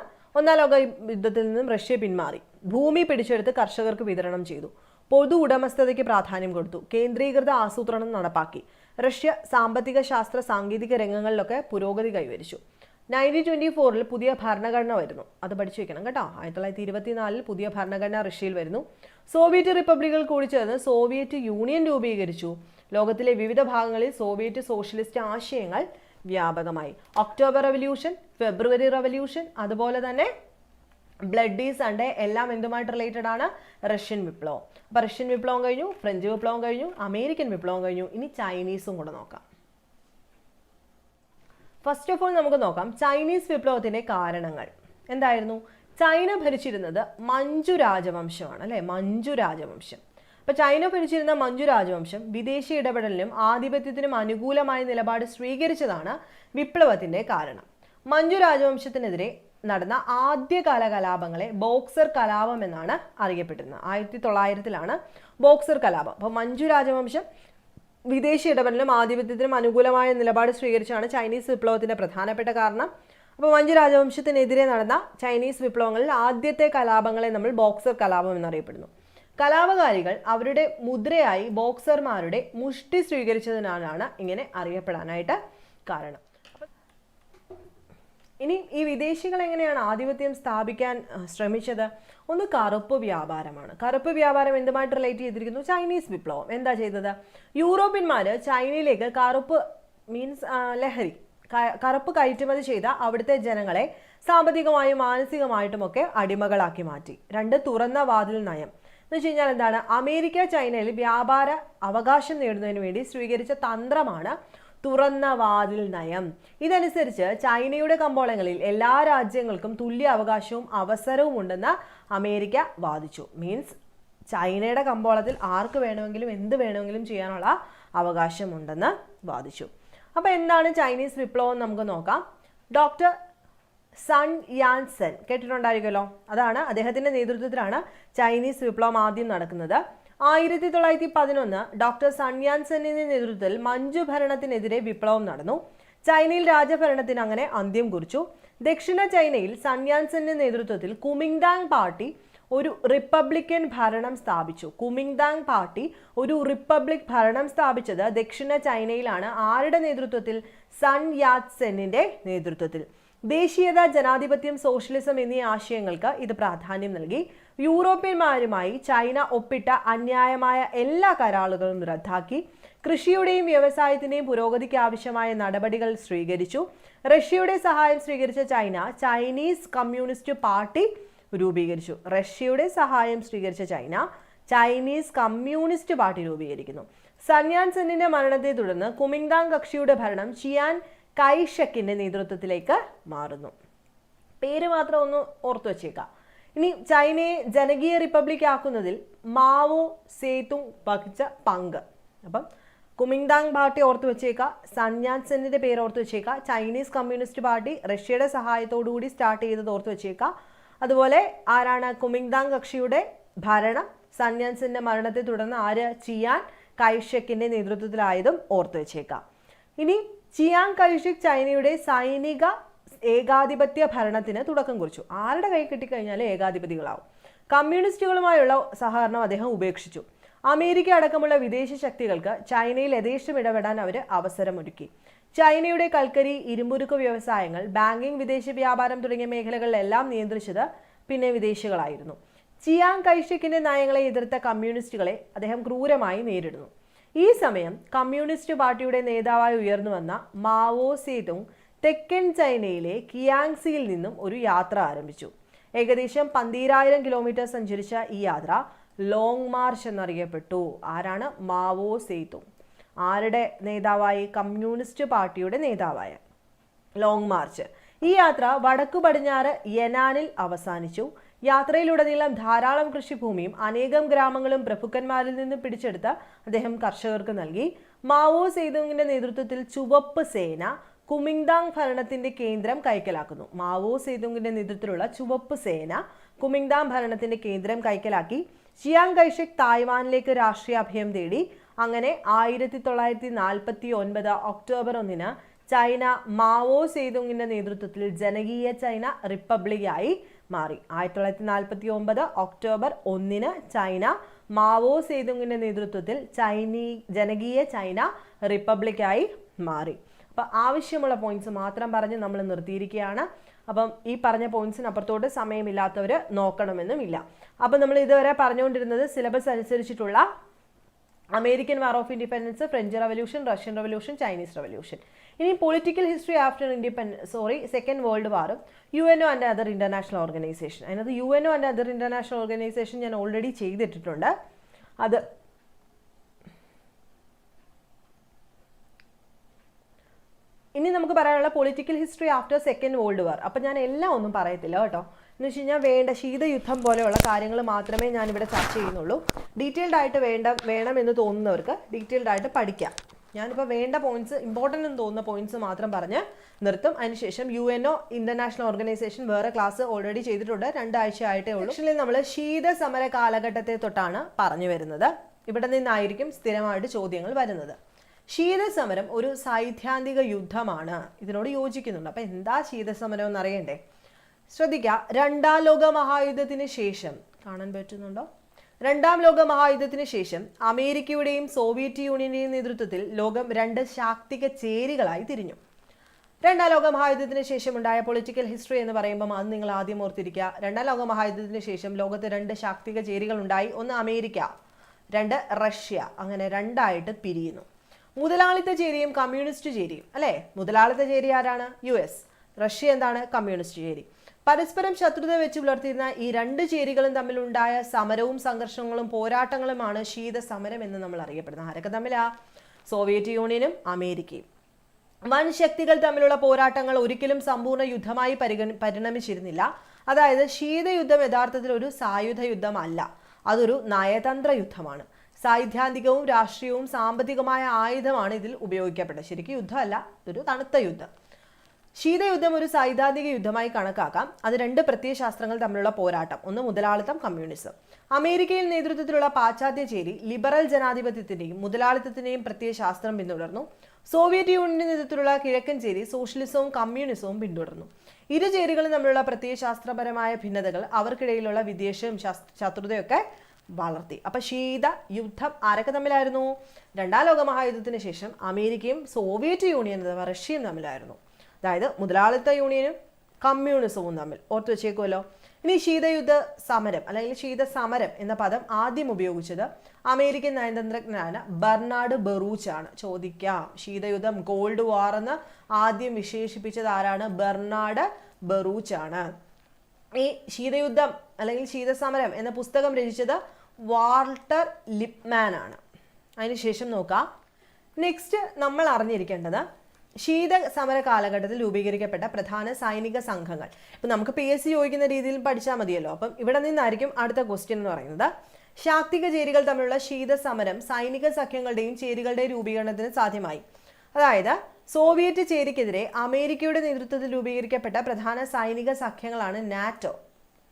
ലോക യുദ്ധത്തിൽ നിന്നും റഷ്യ പിന്മാറി. ഭൂമി പിടിച്ചെടുത്ത് കർഷകർക്ക് വിതരണം ചെയ്തു. പൊതു ഉടമസ്ഥതയ്ക്ക് പ്രാധാന്യം കൊടുത്തു. കേന്ദ്രീകൃത ആസൂത്രണം നടപ്പാക്കി. റഷ്യ സാമ്പത്തിക ശാസ്ത്ര സാങ്കേതിക രംഗങ്ങളിലൊക്കെ പുരോഗതി കൈവരിച്ചു. 1924 പുതിയ ഭരണഘടന വരുന്നു. അത് പഠിച്ചു വെക്കണം കേട്ടോ. 1924 പുതിയ ഭരണഘടന റഷ്യയിൽ വരുന്നു. സോവിയറ്റ് റിപ്പബ്ലിക്കുകൾ കൂടി ചേർന്ന് സോവിയറ്റ് യൂണിയൻ രൂപീകരിച്ചു. ലോകത്തിലെ വിവിധ ഭാഗങ്ങളിൽ സോവിയറ്റ് സോഷ്യലിസ്റ്റ് ആശയങ്ങൾ വ്യാപകമായി. ഒക്ടോബർ റവല്യൂഷൻ, ഫെബ്രുവരി റവല്യൂഷൻ, അതുപോലെ തന്നെ ബ്ലഡി സൺഡേ എല്ലാം എന്തുമായിട്ട് റിലേറ്റഡ് ആണ്? റഷ്യൻ വിപ്ലവം. അപ്പോൾ റഷ്യൻ വിപ്ലവം കഴിഞ്ഞു, ഫ്രഞ്ച് വിപ്ലവം കഴിഞ്ഞു, അമേരിക്കൻ വിപ്ലവം കഴിഞ്ഞു. ഇനി ചൈനീസും കൂടെ നോക്കാം. ഫസ്റ്റ് ഓഫ് ഓൾ നമുക്ക് നോക്കാം ചൈനീസ് വിപ്ലവത്തിന്റെ കാരണങ്ങൾ എന്തായിരുന്നു. ചൈന ഭരിച്ചിരുന്നത് മഞ്ചു രാജവംശമാണ് അല്ലെ, മഞ്ചു രാജവംശം. അപ്പൊ ചൈന ഭരിച്ചിരുന്ന മഞ്ചു രാജവംശം വിദേശി ഇടപെടലിനും ആധിപത്യത്തിനും അനുകൂലമായ നിലപാട് സ്വീകരിച്ചതാണ് വിപ്ലവത്തിന്റെ കാരണം. മഞ്ചു രാജവംശത്തിനെതിരെ നടന്ന ആദ്യകാല കലാപങ്ങളെ ബോക്സർ കലാപം എന്നാണ് അറിയപ്പെട്ടിരുന്നത്. 1900-ലാണ് ബോക്സർ കലാപം. അപ്പോൾ മഞ്ചു രാജവംശം വിദേശി ഇടപെടലിനും ആധിപത്യത്തിനും അനുകൂലമായ നിലപാട് സ്വീകരിച്ചാണ് ചൈനീസ് വിപ്ലവത്തിന്റെ പ്രധാനപ്പെട്ട കാരണം. അപ്പോൾ മഞ്ചു രാജവംശത്തിനെതിരെ നടന്ന ചൈനീസ് വിപ്ലവങ്ങളിൽ ആദ്യത്തെ കലാപങ്ങളെ നമ്മൾ ബോക്സർ കലാപം എന്നറിയപ്പെടുന്നു. കലാപകാരികൾ അവരുടെ മുദ്രയായി ബോക്സർമാരുടെ മുഷ്ടി സ്വീകരിച്ചതിനാലാണ് ഇങ്ങനെ അറിയപ്പെടാനായിട്ട് കാരണം. ഇനി ഈ വിദേശികൾ എങ്ങനെയാണ് ആധിപത്യം സ്ഥാപിക്കാൻ ശ്രമിച്ചത്? ഒന്ന് കറുപ്പ് വ്യാപാരമാണ്. കറുപ്പ് വ്യാപാരം എന്തുമായിട്ട് റിലേറ്റ് ചെയ്തിരിക്കുന്നു? ചൈനീസ് വിപ്ലവം. എന്താ ചെയ്തത്? യൂറോപ്യന്മാര് ചൈനയിലേക്ക് കറുപ്പ് മീൻസ് ലഹരി, കറുപ്പ് കയറ്റുമതി ചെയ്ത അവിടുത്തെ ജനങ്ങളെ സാമ്പത്തികമായും മാനസികമായിട്ടും ഒക്കെ അടിമകളാക്കി മാറ്റി. 2 തുറന്ന വാതിൽ നയം എന്ന് വെച്ച് കഴിഞ്ഞാൽ എന്താണ്? അമേരിക്ക ചൈനയിൽ വ്യാപാര അവകാശം നേടുന്നതിന് വേണ്ടി സ്വീകരിച്ച തന്ത്രമാണ് തുറന്ന വാതിൽ നയം. ഇതനുസരിച്ച് ചൈനയുടെ കമ്പോളങ്ങളിൽ എല്ലാ രാജ്യങ്ങൾക്കും തുല്യ അവകാശവും അവസരവും ഉണ്ടെന്ന് അമേരിക്ക വാദിച്ചു. മീൻസ് ചൈനയുടെ കമ്പോളത്തിൽ ആർക്ക് വേണമെങ്കിലും എന്ത് വേണമെങ്കിലും ചെയ്യാനുള്ള അവകാശമുണ്ടെന്ന് വാദിച്ചു. അപ്പോൾ എന്താണ് ചൈനീസ് വിപ്ലവം നമുക്ക് നോക്കാം. ഡോക്ടർ സൺ യാൻ സെൻ കേട്ടിട്ടുണ്ടായിരിക്കുമല്ലോ. അതാണ്, അദ്ദേഹത്തിന്റെ നേതൃത്വത്തിലാണ് ചൈനീസ് വിപ്ലവം ആദ്യം നടക്കുന്നത്. 1911 ഡോക്ടർ സൺ യാൻ സെന്നിന്റെ നേതൃത്വത്തിൽ മഞ്ചു ഭരണത്തിനെതിരെ വിപ്ലവം നടന്നു. ചൈനയിൽ രാജഭരണത്തിന് അങ്ങനെ അന്ത്യം കുറിച്ചു. ദക്ഷിണ ചൈനയിൽ സൺ യാൻ സെന്നിന്റെ നേതൃത്വത്തിൽ കുമിങ്താങ് പാർട്ടി ഒരു റിപ്പബ്ലിക്കൻ ഭരണം സ്ഥാപിച്ചു. കുമിങ്താങ് പാർട്ടി ഒരു റിപ്പബ്ലിക് ഭരണം സ്ഥാപിച്ചത് ദക്ഷിണ ചൈനയിലാണ്. ആരുടെ നേതൃത്വത്തിൽ? സൺ യാത് സെന്നിന്റെ നേതൃത്വത്തിൽ. ദേശീയത, ജനാധിപത്യം, സോഷ്യലിസം എന്നീ ആശയങ്ങൾക്ക് ഇത് പ്രാധാന്യം നൽകി. യൂറോപ്യന്മാരുമായി ചൈന ഒപ്പിട്ട അന്യായമായ എല്ലാ കരാറുകളും റദ്ദാക്കി. കൃഷിയുടെയും വ്യവസായത്തിന്റെയും പുരോഗതിക്ക് ആവശ്യമായ നടപടികൾ സ്വീകരിച്ചു. റഷ്യയുടെ സഹായം സ്വീകരിച്ച ചൈന ചൈനീസ് കമ്മ്യൂണിസ്റ്റ് പാർട്ടി രൂപീകരിച്ചു. റഷ്യയുടെ സഹായം സ്വീകരിച്ച ചൈന ചൈനീസ് കമ്മ്യൂണിസ്റ്റ് പാർട്ടി രൂപീകരിക്കുന്നു. സൺ യാൻ സെന്നിന്റെ മരണത്തെ തുടർന്ന് കുമിങ്താങ് കക്ഷിയുടെ ഭരണം ചിയാൻ കൈഷക്കിന്റെ നേതൃത്വത്തിലേക്ക് മാറുന്നു. പേര് മാത്രം ഒന്ന് ഓർത്തു വച്ചേക്കാം. ഇനി ചൈനയെ ജനകീയ റിപ്പബ്ലിക് ആക്കുന്നതിൽ മാവോ സേതുങ് വഹിച്ച പങ്ക്. അപ്പം കുമിങ്താങ് പാർട്ടി ഓർത്തു വെച്ചേക്കാം, സൺ യാൻ സെന്നിന്റെ പേര് ഓർത്തു വെച്ചേക്കാം, ചൈനീസ് കമ്മ്യൂണിസ്റ്റ് പാർട്ടി റഷ്യയുടെ സഹായത്തോടു കൂടി സ്റ്റാർട്ട് ചെയ്തത് ഓർത്തു വെച്ചേക്കാം. അതുപോലെ ആരാണ്? കുമിങ്താങ് കക്ഷിയുടെ ഭരണം സൺ യാൻ സെന്നിന്റെ മരണത്തെ തുടർന്ന് ആര്? ചിയാൻ കൈഷക്കിന്റെ നേതൃത്വത്തിലായതും ഓർത്തു വെച്ചേക്കാം. ഇനി ചിയാങ് കൈഷക് ചൈനയുടെ സൈനിക ഏകാധിപത്യ ഭരണത്തിന് തുടക്കം കുറിച്ചു. ആരുടെ കൈ കിട്ടിക്കഴിഞ്ഞാൽ ഏകാധിപതികളാവും. കമ്മ്യൂണിസ്റ്റുകളുമായുള്ള സഹകരണം അദ്ദേഹം ഉപേക്ഷിച്ചു. അമേരിക്ക അടക്കമുള്ള വിദേശ ശക്തികൾക്ക് ചൈനയിൽ യഥേഷ്ടം ഇടപെടാൻ അവർ അവസരമൊരുക്കി. ചൈനയുടെ കൽക്കരി, ഇരുമ്പുരുക്ക് വ്യവസായങ്ങൾ, ബാങ്കിംഗ്, വിദേശ വ്യാപാരം തുടങ്ങിയ മേഖലകളിലെല്ലാം നിയന്ത്രിച്ചത് പിന്നെ വിദേശികളായിരുന്നു. ചിയാങ് കൈഷക്കിന്റെ നയങ്ങളെ എതിർത്ത കമ്മ്യൂണിസ്റ്റുകളെ അദ്ദേഹം ക്രൂരമായി നേരിടുന്നു. ഈ സമയം കമ്മ്യൂണിസ്റ്റ് പാർട്ടിയുടെ നേതാവായി ഉയർന്നു വന്ന മാവോ സേതുങ് തെക്കൻ ചൈനയിലെ കിയാങ്സിയിൽ നിന്നും ഒരു യാത്ര ആരംഭിച്ചു. ഏകദേശം 12,000 കിലോമീറ്റർ സഞ്ചരിച്ച ഈ യാത്ര ലോങ് മാർച്ച് എന്നറിയപ്പെട്ടു. ആരാണ്? Mao Zedong. ആരുടെ നേതാവായി? കമ്മ്യൂണിസ്റ്റ് പാർട്ടിയുടെ നേതാവായ. Long March. ഈ യാത്ര വടക്കു പടിഞ്ഞാറ് യെനാനിൽ അവസാനിച്ചു. യാത്രയിലുടനീളം ധാരാളം കൃഷിഭൂമിയും അനേകം ഗ്രാമങ്ങളും പ്രഭുക്കന്മാരിൽ നിന്ന് പിടിച്ചെടുത്ത് അദ്ദേഹം കർഷകർക്ക് നൽകി. മാവോ സേതുങ്ങിന്റെ നേതൃത്വത്തിൽ ചുവപ്പ് സേന കുമിങ്താങ് ഭരണത്തിന്റെ കേന്ദ്രം കൈക്കലാക്കുന്നു. മാവോ സേതുങ്ങിന്റെ നേതൃത്വത്തിലുള്ള ചുവപ്പ് സേന കുമിങ്താങ് ഭരണത്തിന്റെ കേന്ദ്രം കൈക്കലാക്കി. ചിയാങ് കൈഷക് തായ്വാനിലേക്ക് രാഷ്ട്രീയ അഭയം തേടി. അങ്ങനെ 1949 ഒക്ടോബർ 1 ചൈന മാവോ സേതുങ്ങിന്റെ നേതൃത്വത്തിൽ ജനകീയ ചൈന റിപ്പബ്ലിക്കായി മാറി. 1949 ഒക്ടോബർ 1 ചൈന മാവോ സേതുങ്ങിന്റെ നേതൃത്വത്തിൽ ജനകീയ ചൈന റിപ്പബ്ലിക്കായി മാറി. അപ്പം ആവശ്യമുള്ള പോയിന്റ്സ് മാത്രം പറഞ്ഞ് നമ്മൾ നിർത്തിയിരിക്കുകയാണ്. അപ്പം ഈ പറഞ്ഞ പോയിന്റ്സിന് അപ്പുറത്തോട്ട് സമയമില്ലാത്തവർ നോക്കണമെന്നുമില്ല. അപ്പം നമ്മൾ ഇതുവരെ പറഞ്ഞുകൊണ്ടിരുന്നത് സിലബസ് അനുസരിച്ചിട്ടുള്ള American War of Independence, French Revolution, Russian Revolution, Chinese Revolution. ഇനി political history after Second World വാറും UNO and other international organisation. അതിനകത്ത് UNO and other international organisation ഞാൻ ഓൾറെഡി ചെയ്തിട്ടിട്ടുണ്ട്. അത് ഇനി നമുക്ക് പറയാനുള്ള political history after Second World War. അപ്പം ഞാൻ എല്ലാം ഒന്നും പറയത്തില്ല കേട്ടോ. എന്ന് വെച്ച് കഴിഞ്ഞാൽ വേണ്ട ശീതയുദ്ധം പോലെയുള്ള കാര്യങ്ങൾ മാത്രമേ ഞാനിവിടെ ചർച്ച ചെയ്യുന്നുള്ളൂ. ഡീറ്റെയിൽഡ് ആയിട്ട് വേണമെന്ന് തോന്നുന്നവർക്ക് ഡീറ്റെയിൽഡ് ആയിട്ട് പഠിക്കാം. ഞാനിപ്പോൾ വേണ്ട പോയിന്റ്സ്, ഇമ്പോർട്ടൻ്റ് എന്ന് തോന്നുന്ന പോയിന്റ്സ് മാത്രം പറഞ്ഞ് നിർത്തും. അതിനുശേഷം UNO ഇന്റർനാഷണൽ ഓർഗനൈസേഷൻ വേറെ ക്ലാസ് ഓൾറെഡി ചെയ്തിട്ടുണ്ട്, 2 ആഴ്ച ആയിട്ടേ ഉള്ളൂ. ആക്ച്വലി നമ്മൾ ശീതസമര കാലഘട്ടത്തെ തൊട്ടാണ് പറഞ്ഞു വരുന്നത്. ഇവിടെ നിന്നായിരിക്കും സ്ഥിരമായിട്ട് ചോദ്യങ്ങൾ വരുന്നത്. ശീതസമരം ഒരു സൈദ്ധാന്തിക യുദ്ധമാണ്. ഇതിനോട് യോജിക്കുന്നുണ്ട്. അപ്പം എന്താ ശീതസമരം എന്ന് അറിയണ്ടേ? ശ്രദ്ധിക്കുക. 2ാം ലോക മഹായുദ്ധത്തിന് ശേഷം, കാണാൻ പറ്റുന്നുണ്ടോ? 2ാം ലോക മഹായുദ്ധത്തിന് ശേഷം അമേരിക്കയുടെയും സോവിയറ്റ് യൂണിയന്റെയും നേതൃത്വത്തിൽ ലോകം 2 ശാക്തിക ചേരികളായി തിരിഞ്ഞു. 2ാം ലോക മഹായുദ്ധത്തിന് ശേഷം ഉണ്ടായ പൊളിറ്റിക്കൽ ഹിസ്റ്ററി എന്ന് പറയുമ്പോൾ അത് നിങ്ങൾ ആദ്യം ഓർത്തിരിക്കുക. 2ാം ലോക മഹായുദ്ധത്തിന് ശേഷം ലോകത്ത് 2 ശാക്തിക ചേരികൾ ഉണ്ടായി. ഒന്ന് അമേരിക്ക, 2 റഷ്യ. അങ്ങനെ 2ആയിട്ട് പിരിയുന്നു. മുതലാളിത്ത ചേരിയും കമ്മ്യൂണിസ്റ്റ് ചേരിയും അല്ലേ? മുതലാളിത്ത ചേരി ആരാണ്? US. റഷ്യ എന്താണ്? കമ്മ്യൂണിസ്റ്റ് ചേരി. പരസ്പരം ശത്രുത വെച്ച് പുലർത്തിയിരുന്ന ഈ 2 ചേരികളും തമ്മിലുണ്ടായ സമരവും സംഘർഷങ്ങളും പോരാട്ടങ്ങളുമാണ് ശീതസമരം എന്ന് നമ്മൾ അറിയപ്പെടുന്നത്. ആരൊക്കെ തമ്മിലാ? സോവിയറ്റ് യൂണിയനും അമേരിക്കയും. വൻ ശക്തികൾ തമ്മിലുള്ള പോരാട്ടങ്ങൾ ഒരിക്കലും സമ്പൂർണ്ണ യുദ്ധമായി പരിണമിച്ചിരുന്നില്ല. അതായത് ശീതയുദ്ധം യഥാർത്ഥത്തിൽ ഒരു സായുധ യുദ്ധമല്ല, അതൊരു നയതന്ത്ര യുദ്ധമാണ്. സൈദ്ധാന്തികവും രാഷ്ട്രീയവും സാമ്പത്തികമായ ആയുധമാണ് ഇതിൽ ഉപയോഗിക്കപ്പെട്ടത്. ശരിക്കും യുദ്ധമല്ല, ഇതൊരു തണുത്ത യുദ്ധം. ശീതയുദ്ധം ഒരു സൈദ്ധാന്തിക യുദ്ധമായി കണക്കാക്കാം. അത് 2 പ്രത്യയശാസ്ത്രങ്ങൾ തമ്മിലുള്ള പോരാട്ടം. ഒന്ന് മുതലാളിത്തം, കമ്മ്യൂണിസം. അമേരിക്കയിൽ നേതൃത്വത്തിലുള്ള പാശ്ചാത്യ ചേരി ലിബറൽ ജനാധിപത്യത്തിന്റെയും മുതലാളിത്തത്തിന്റെയും പ്രത്യയശാസ്ത്രം പിന്തുടർന്നു. സോവിയറ്റ് യൂണിയന്റെ നേതൃത്വത്തിലുള്ള കിഴക്കൻ ചേരി സോഷ്യലിസവും കമ്മ്യൂണിസവും പിന്തുടർന്നു. ഇരു ചേരികളും തമ്മിലുള്ള പ്രത്യയശാസ്ത്രപരമായ ഭിന്നതകൾ അവർക്കിടയിലുള്ള വിദ്വേഷവും ശത്രുതയൊക്കെ വളർത്തി. അപ്പൊ ശീത യുദ്ധം ആരൊക്കെ തമ്മിലായിരുന്നു? 2ാം ലോക മഹായുദ്ധത്തിന് ശേഷം അമേരിക്കയും സോവിയറ്റ് യൂണിയൻ അഥവാ റഷ്യയും തമ്മിലായിരുന്നു. അതായത് മുതലാളിത്ത യൂണിയനും കമ്മ്യൂണിസവും തമ്മിൽ. ഓർത്തു വെച്ചേക്കുമല്ലോ. ഇനി ശീതയുദ്ധ സമരം അല്ലെങ്കിൽ ശീതസമരം എന്ന പദം ആദ്യം ഉപയോഗിച്ചത് അമേരിക്കൻ നയതന്ത്രജ്ഞനായ ബെർണാഡ് ബറൂച്ച് ആണ്. ചോദിക്കാം. ശീതയുദ്ധം കോൾഡ് വാർ എന്ന് ആദ്യം വിശേഷിപ്പിച്ചത് ആരാണ്? ബെർണാഡ് ബറൂച്ച് ആണ്. ഈ ശീതയുദ്ധം അല്ലെങ്കിൽ ശീതസമരം എന്ന പുസ്തകം രചിച്ചത് വാൾട്ടർ ലിപ്മാൻ ആണ്. അതിനുശേഷം നോക്കാം. നെക്സ്റ്റ് നമ്മൾ അറിഞ്ഞിരിക്കേണ്ടത് ശീതസമര കാലഘട്ടത്തിൽ രൂപീകരിക്കപ്പെട്ട പ്രധാന സൈനിക സംഘങ്ങൾ. ഇപ്പം നമുക്ക് PSC ചോദിക്കുന്ന രീതിയിൽ പഠിച്ചാൽ മതിയല്ലോ. അപ്പം ഇവിടെ നിന്നായിരിക്കും അടുത്ത ക്വസ്റ്റ്യൻ എന്ന് പറയുന്നത്. ശാക്തിക ചേരികൾ തമ്മിലുള്ള ശീതസമരം സൈനിക സഖ്യങ്ങളുടെയും ചേരികളുടെയും രൂപീകരണത്തിന് സാധ്യമായി. അതായത് സോവിയറ്റ് ചേരിക്കെതിരെ അമേരിക്കയുടെ നേതൃത്വത്തിൽ രൂപീകരിക്കപ്പെട്ട പ്രധാന സൈനിക സഖ്യങ്ങളാണ് നാറ്റോ.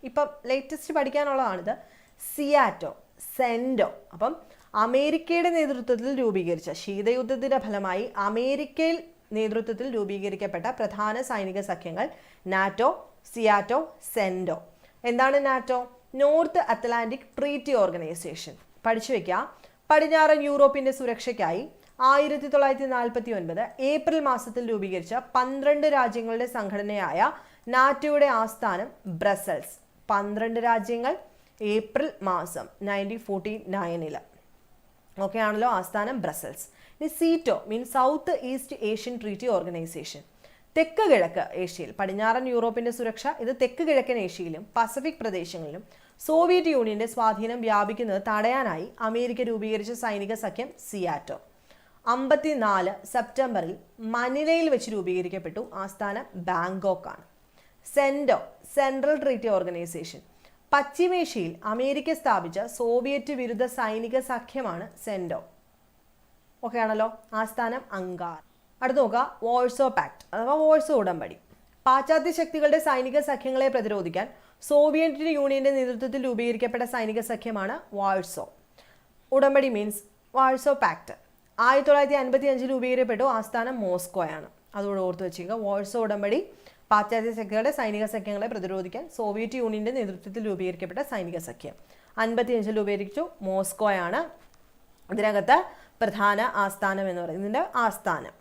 ഇപ്പം ലേറ്റസ്റ്റ് പഠിക്കാനുള്ളതാണിത്. SEATO, CENTO. അപ്പം അമേരിക്കയുടെ നേതൃത്വത്തിൽ രൂപീകരിച്ച ശീതയുദ്ധത്തിന്റെ ഫലമായി അമേരിക്കയിൽ നേതൃത്വത്തിൽ രൂപീകരിക്കപ്പെട്ട പ്രധാന സൈനിക സഖ്യങ്ങൾ നാറ്റോ, സിയാറ്റോ, സെൻഡോ. എന്താണ് NATO? North Atlantic treaty organisation. പഠിച്ചു വെക്കുക. പടിഞ്ഞാറൻ യൂറോപ്പിന്റെ സുരക്ഷയ്ക്കായി 1949 ഏപ്രിൽ മാസത്തിൽ രൂപീകരിച്ച 12 രാജ്യങ്ങളുടെ സംഘടനയായ നാറ്റോയുടെ ആസ്ഥാനം ബ്രസൽസ്. 12 രാജ്യങ്ങൾ, ഏപ്രിൽ മാസം 1949. ഓക്കെ ആണല്ലോ, ആസ്ഥാനം ബ്രസൽസ്. ഇനി SEATO means South East Asian Treaty Organisation. തെക്ക് കിഴക്ക് ഏഷ്യയിൽ, പടിഞ്ഞാറൻ യൂറോപ്പിന്റെ സുരക്ഷ ഇത് തെക്ക് കിഴക്കൻ ഏഷ്യയിലും പസഫിക് പ്രദേശങ്ങളിലും സോവിയറ്റ് യൂണിയന്റെ സ്വാധീനം വ്യാപിക്കുന്നത് തടയാനായി അമേരിക്ക രൂപീകരിച്ച സൈനിക സഖ്യം സിയാറ്റോ 54 സെപ്റ്റംബറിൽ മനിലയിൽ വെച്ച് രൂപീകരിക്കപ്പെട്ടു. ആസ്ഥാനം ബാങ്കോക്ക് ആണ്. CENTO central treaty organisation. പശ്ചിമേഷ്യയിൽ അമേരിക്ക സ്ഥാപിച്ച സോവിയറ്റ് വിരുദ്ധ സൈനിക സഖ്യമാണ് സെൻഡോ. ഓക്കെ ആണല്ലോ, ആസ്ഥാനം അങ്കാർ. അടുത്ത് നോക്കുക, വാഴ്സോ പാക്ട് അഥവാ വാഴ്സോ ഉടമ്പടി. പാശ്ചാത്യ ശക്തികളുടെ സൈനിക സഖ്യങ്ങളെ പ്രതിരോധിക്കാൻ സോവിയറ്റ് യൂണിയന്റെ നേതൃത്വത്തിൽ രൂപീകരിക്കപ്പെട്ട സൈനിക സഖ്യമാണ് വാഴ്സോ ഉടമ്പടി മീൻസ് വാഴ്സോ പാക്ട്. 1955 രൂപീകരിക്കപ്പെട്ടു. ആസ്ഥാനം മോസ്കോയാണ്. അതോടെ ഓർത്ത് വെച്ചേക്കുക, വാഴ്സോ ഉടമ്പടി പാശ്ചാത്യ ശക്തികളുടെ സൈനിക സഖ്യങ്ങളെ പ്രതിരോധിക്കാൻ സോവിയറ്റ് യൂണിയന്റെ നേതൃത്വത്തിൽ രൂപീകരിക്കപ്പെട്ട സൈനിക സഖ്യം 55 രൂപീകരിച്ചു. മോസ്കോയാണ് ഇതിനകത്ത് പ്രധാന ആസ്ഥാനം എന്ന് പറയുന്നത്, ഇതിന്റെ ആസ്ഥാനം.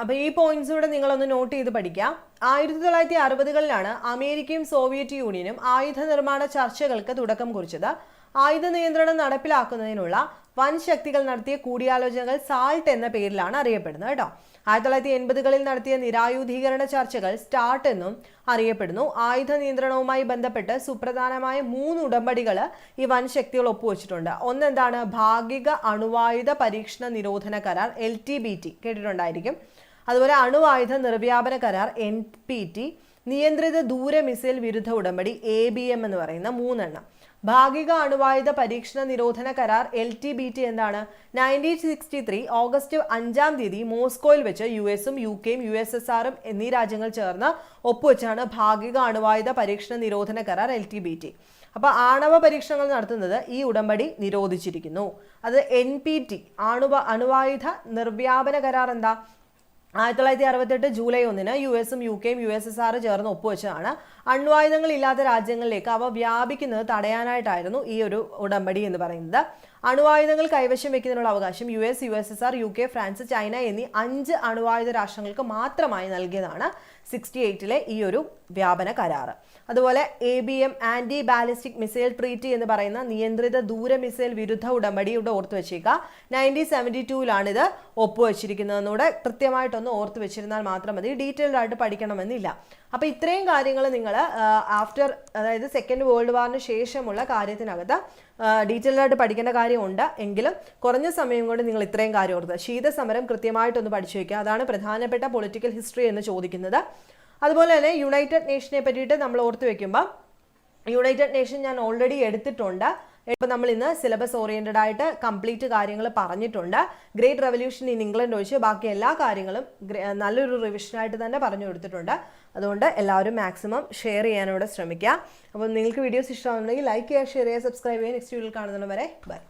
അപ്പോൾ ഈ പോയിന്റ്സ് കൂടെ നിങ്ങളൊന്ന് നോട്ട് ചെയ്ത് പഠിക്കാം. 1960കളിലാണ് അമേരിക്കയും സോവിയറ്റ് യൂണിയനും ആയുധ നിർമ്മാണ ചർച്ചകൾക്ക് തുടക്കം കുറിച്ചത്. ആയുധ നിയന്ത്രണം നടപ്പിലാക്കുന്നതിനുള്ള വൻ ശക്തികൾ നടത്തിയ കൂടിയാലോചനകൾ സാൾട്ട് എന്ന പേരിലാണ് അറിയപ്പെടുന്നത് കേട്ടോ. 1980കളിൽ നടത്തിയ നിരായുധീകരണ ചർച്ചകൾ സ്റ്റാർട്ട് എന്നും അറിയപ്പെടുന്നു. ആയുധ നിയന്ത്രണവുമായി ബന്ധപ്പെട്ട് സുപ്രധാനമായ 3 ഉടമ്പടികൾ ഈ വൻ ശക്തികൾ ഒപ്പുവെച്ചിട്ടുണ്ട്. ഒന്നെന്താണ്? ഭാഗിക അണുവായുധ പരീക്ഷണ നിരോധന കരാർ LTBT കേട്ടിട്ടുണ്ടായിരിക്കും. അതുപോലെ അണുവായുധ നിർവ്യാപന കരാർ NPT, നിയന്ത്രിത ദൂര മിസൈൽ വിരുദ്ധ ഉടമ്പടി ABM എന്ന് പറയുന്ന 3 എണ്ണം. ഭാഗിക അണുവായുധ പരീക്ഷണ നിരോധന കരാർ LTBT എന്താണ്? 1963 ഓഗസ്റ്റ് 5-ാം തീയതി മോസ്കോയിൽ വെച്ച് US-ഉം UK-യും USSR-ഉം എന്നീ രാജ്യങ്ങൾ ചേർന്ന് ഒപ്പുവെച്ചാണ് ഭാഗിക അണുവായുധ പരീക്ഷണ നിരോധന കരാർ LTBT. അപ്പൊ ആണവ പരീക്ഷണങ്ങൾ നടത്തുന്നത് ഈ ഉടമ്പടി നിരോധിച്ചിരിക്കുന്നു. അത് NPT അണുവായുധ നിർവ്യാപന കരാർ എന്താ? 1968 ജൂലൈ 1-ന് US-ഉം UK-യും USSR ചേർന്ന് ഒപ്പുവെച്ചതാണ്. അണ്വായുധങ്ങൾ ഇല്ലാത്ത രാജ്യങ്ങളിലേക്ക് അവ വ്യാപിക്കുന്നത് തടയാനായിട്ടായിരുന്നു ഈ ഒരു ഉടമ്പടി എന്ന് പറയുന്നത്. അണുവായുധങ്ങൾ കൈവശം വെക്കുന്നതിനുള്ള അവകാശം US, USSR, UK, France, China എന്നീ 5 അണുവായുധ രാഷ്ട്രങ്ങൾക്ക് മാത്രമായി നൽകിയതാണ് 68-ലെ ഈ ഒരു വ്യാപന കരാറ്. അതുപോലെ ABM anti ballistic missile treaty എന്ന് പറയുന്ന നിയന്ത്രിത ദൂര മിസൈൽ വിരുദ്ധ ഉടമ്പടി ഇവിടെ ഓർത്ത് വെച്ചേക്കുക. 1972-ലാണ് ഇത് ഒപ്പുവെച്ചിരിക്കുന്നതെന്നൂടെ കൃത്യമായിട്ടൊന്ന് ഓർത്ത് വെച്ചിരുന്നാൽ മാത്രം മതി, ഡീറ്റെയിൽഡ് ആയിട്ട് പഠിക്കണമെന്നില്ല. അപ്പോൾ ഇത്രയും കാര്യങ്ങൾ നിങ്ങൾ ആഫ്റ്റർ, അതായത് സെക്കൻഡ് വേൾഡ് വാറിന് ശേഷമുള്ള കാര്യത്തിനകത്ത് ഡീറ്റെയിൽഡ് ആയിട്ട് പഠിക്കേണ്ട കാര്യമുണ്ട്. എങ്കിലും കുറഞ്ഞ സമയം കൊണ്ട് നിങ്ങൾ ഇത്രയും കാര്യം ഓർക്കുക. ശീതസമരം കൃത്യമായിട്ടൊന്ന് പഠിച്ചു വയ്ക്കുക. അതാണ് പ്രധാനപ്പെട്ട പൊളിറ്റിക്കൽ ഹിസ്റ്ററി എന്ന് ചോദിക്കുന്നത്. അതുപോലെ തന്നെ യുണൈറ്റഡ് നേഷനെ പറ്റിയിട്ട് നമ്മൾ ഓർത്ത് വെക്കുമ്പോൾ യുണൈറ്റഡ് നേഷൻ ഞാൻ ഓൾറെഡി എടുത്തിട്ടുണ്ട്. ഇപ്പം നമ്മൾ ഇന്ന് സിലബസ് ഓറിയൻറ്റഡ് ആയിട്ട് കംപ്ലീറ്റ് കാര്യങ്ങൾ പറഞ്ഞിട്ടുണ്ട്. ഗ്രേറ്റ് റെവല്യൂഷൻ ഇൻ ഇംഗ്ലണ്ട് ഒഴിച്ച് ബാക്കി എല്ലാ കാര്യങ്ങളും നല്ലൊരു റിവിഷനായിട്ട് തന്നെ പറഞ്ഞു കൊടുത്തിട്ടുണ്ട്. അതുകൊണ്ട് എല്ലാവരും മാക്സിമം ഷെയർ ചെയ്യാനോടെ ശ്രമിക്കുക. അപ്പോൾ നിങ്ങൾക്ക് വീഡിയോസ് ഇഷ്ടമാണെന്നുണ്ടെങ്കിൽ ലൈക്ക് ചെയ്യുക, ഷെയർ ചെയ്യുക, സബ്സ്ക്രൈബ് ചെയ്യുക. നെക്സ്റ്റ് വീഡിയോയിൽ കാണുന്നവരെ ബൈ.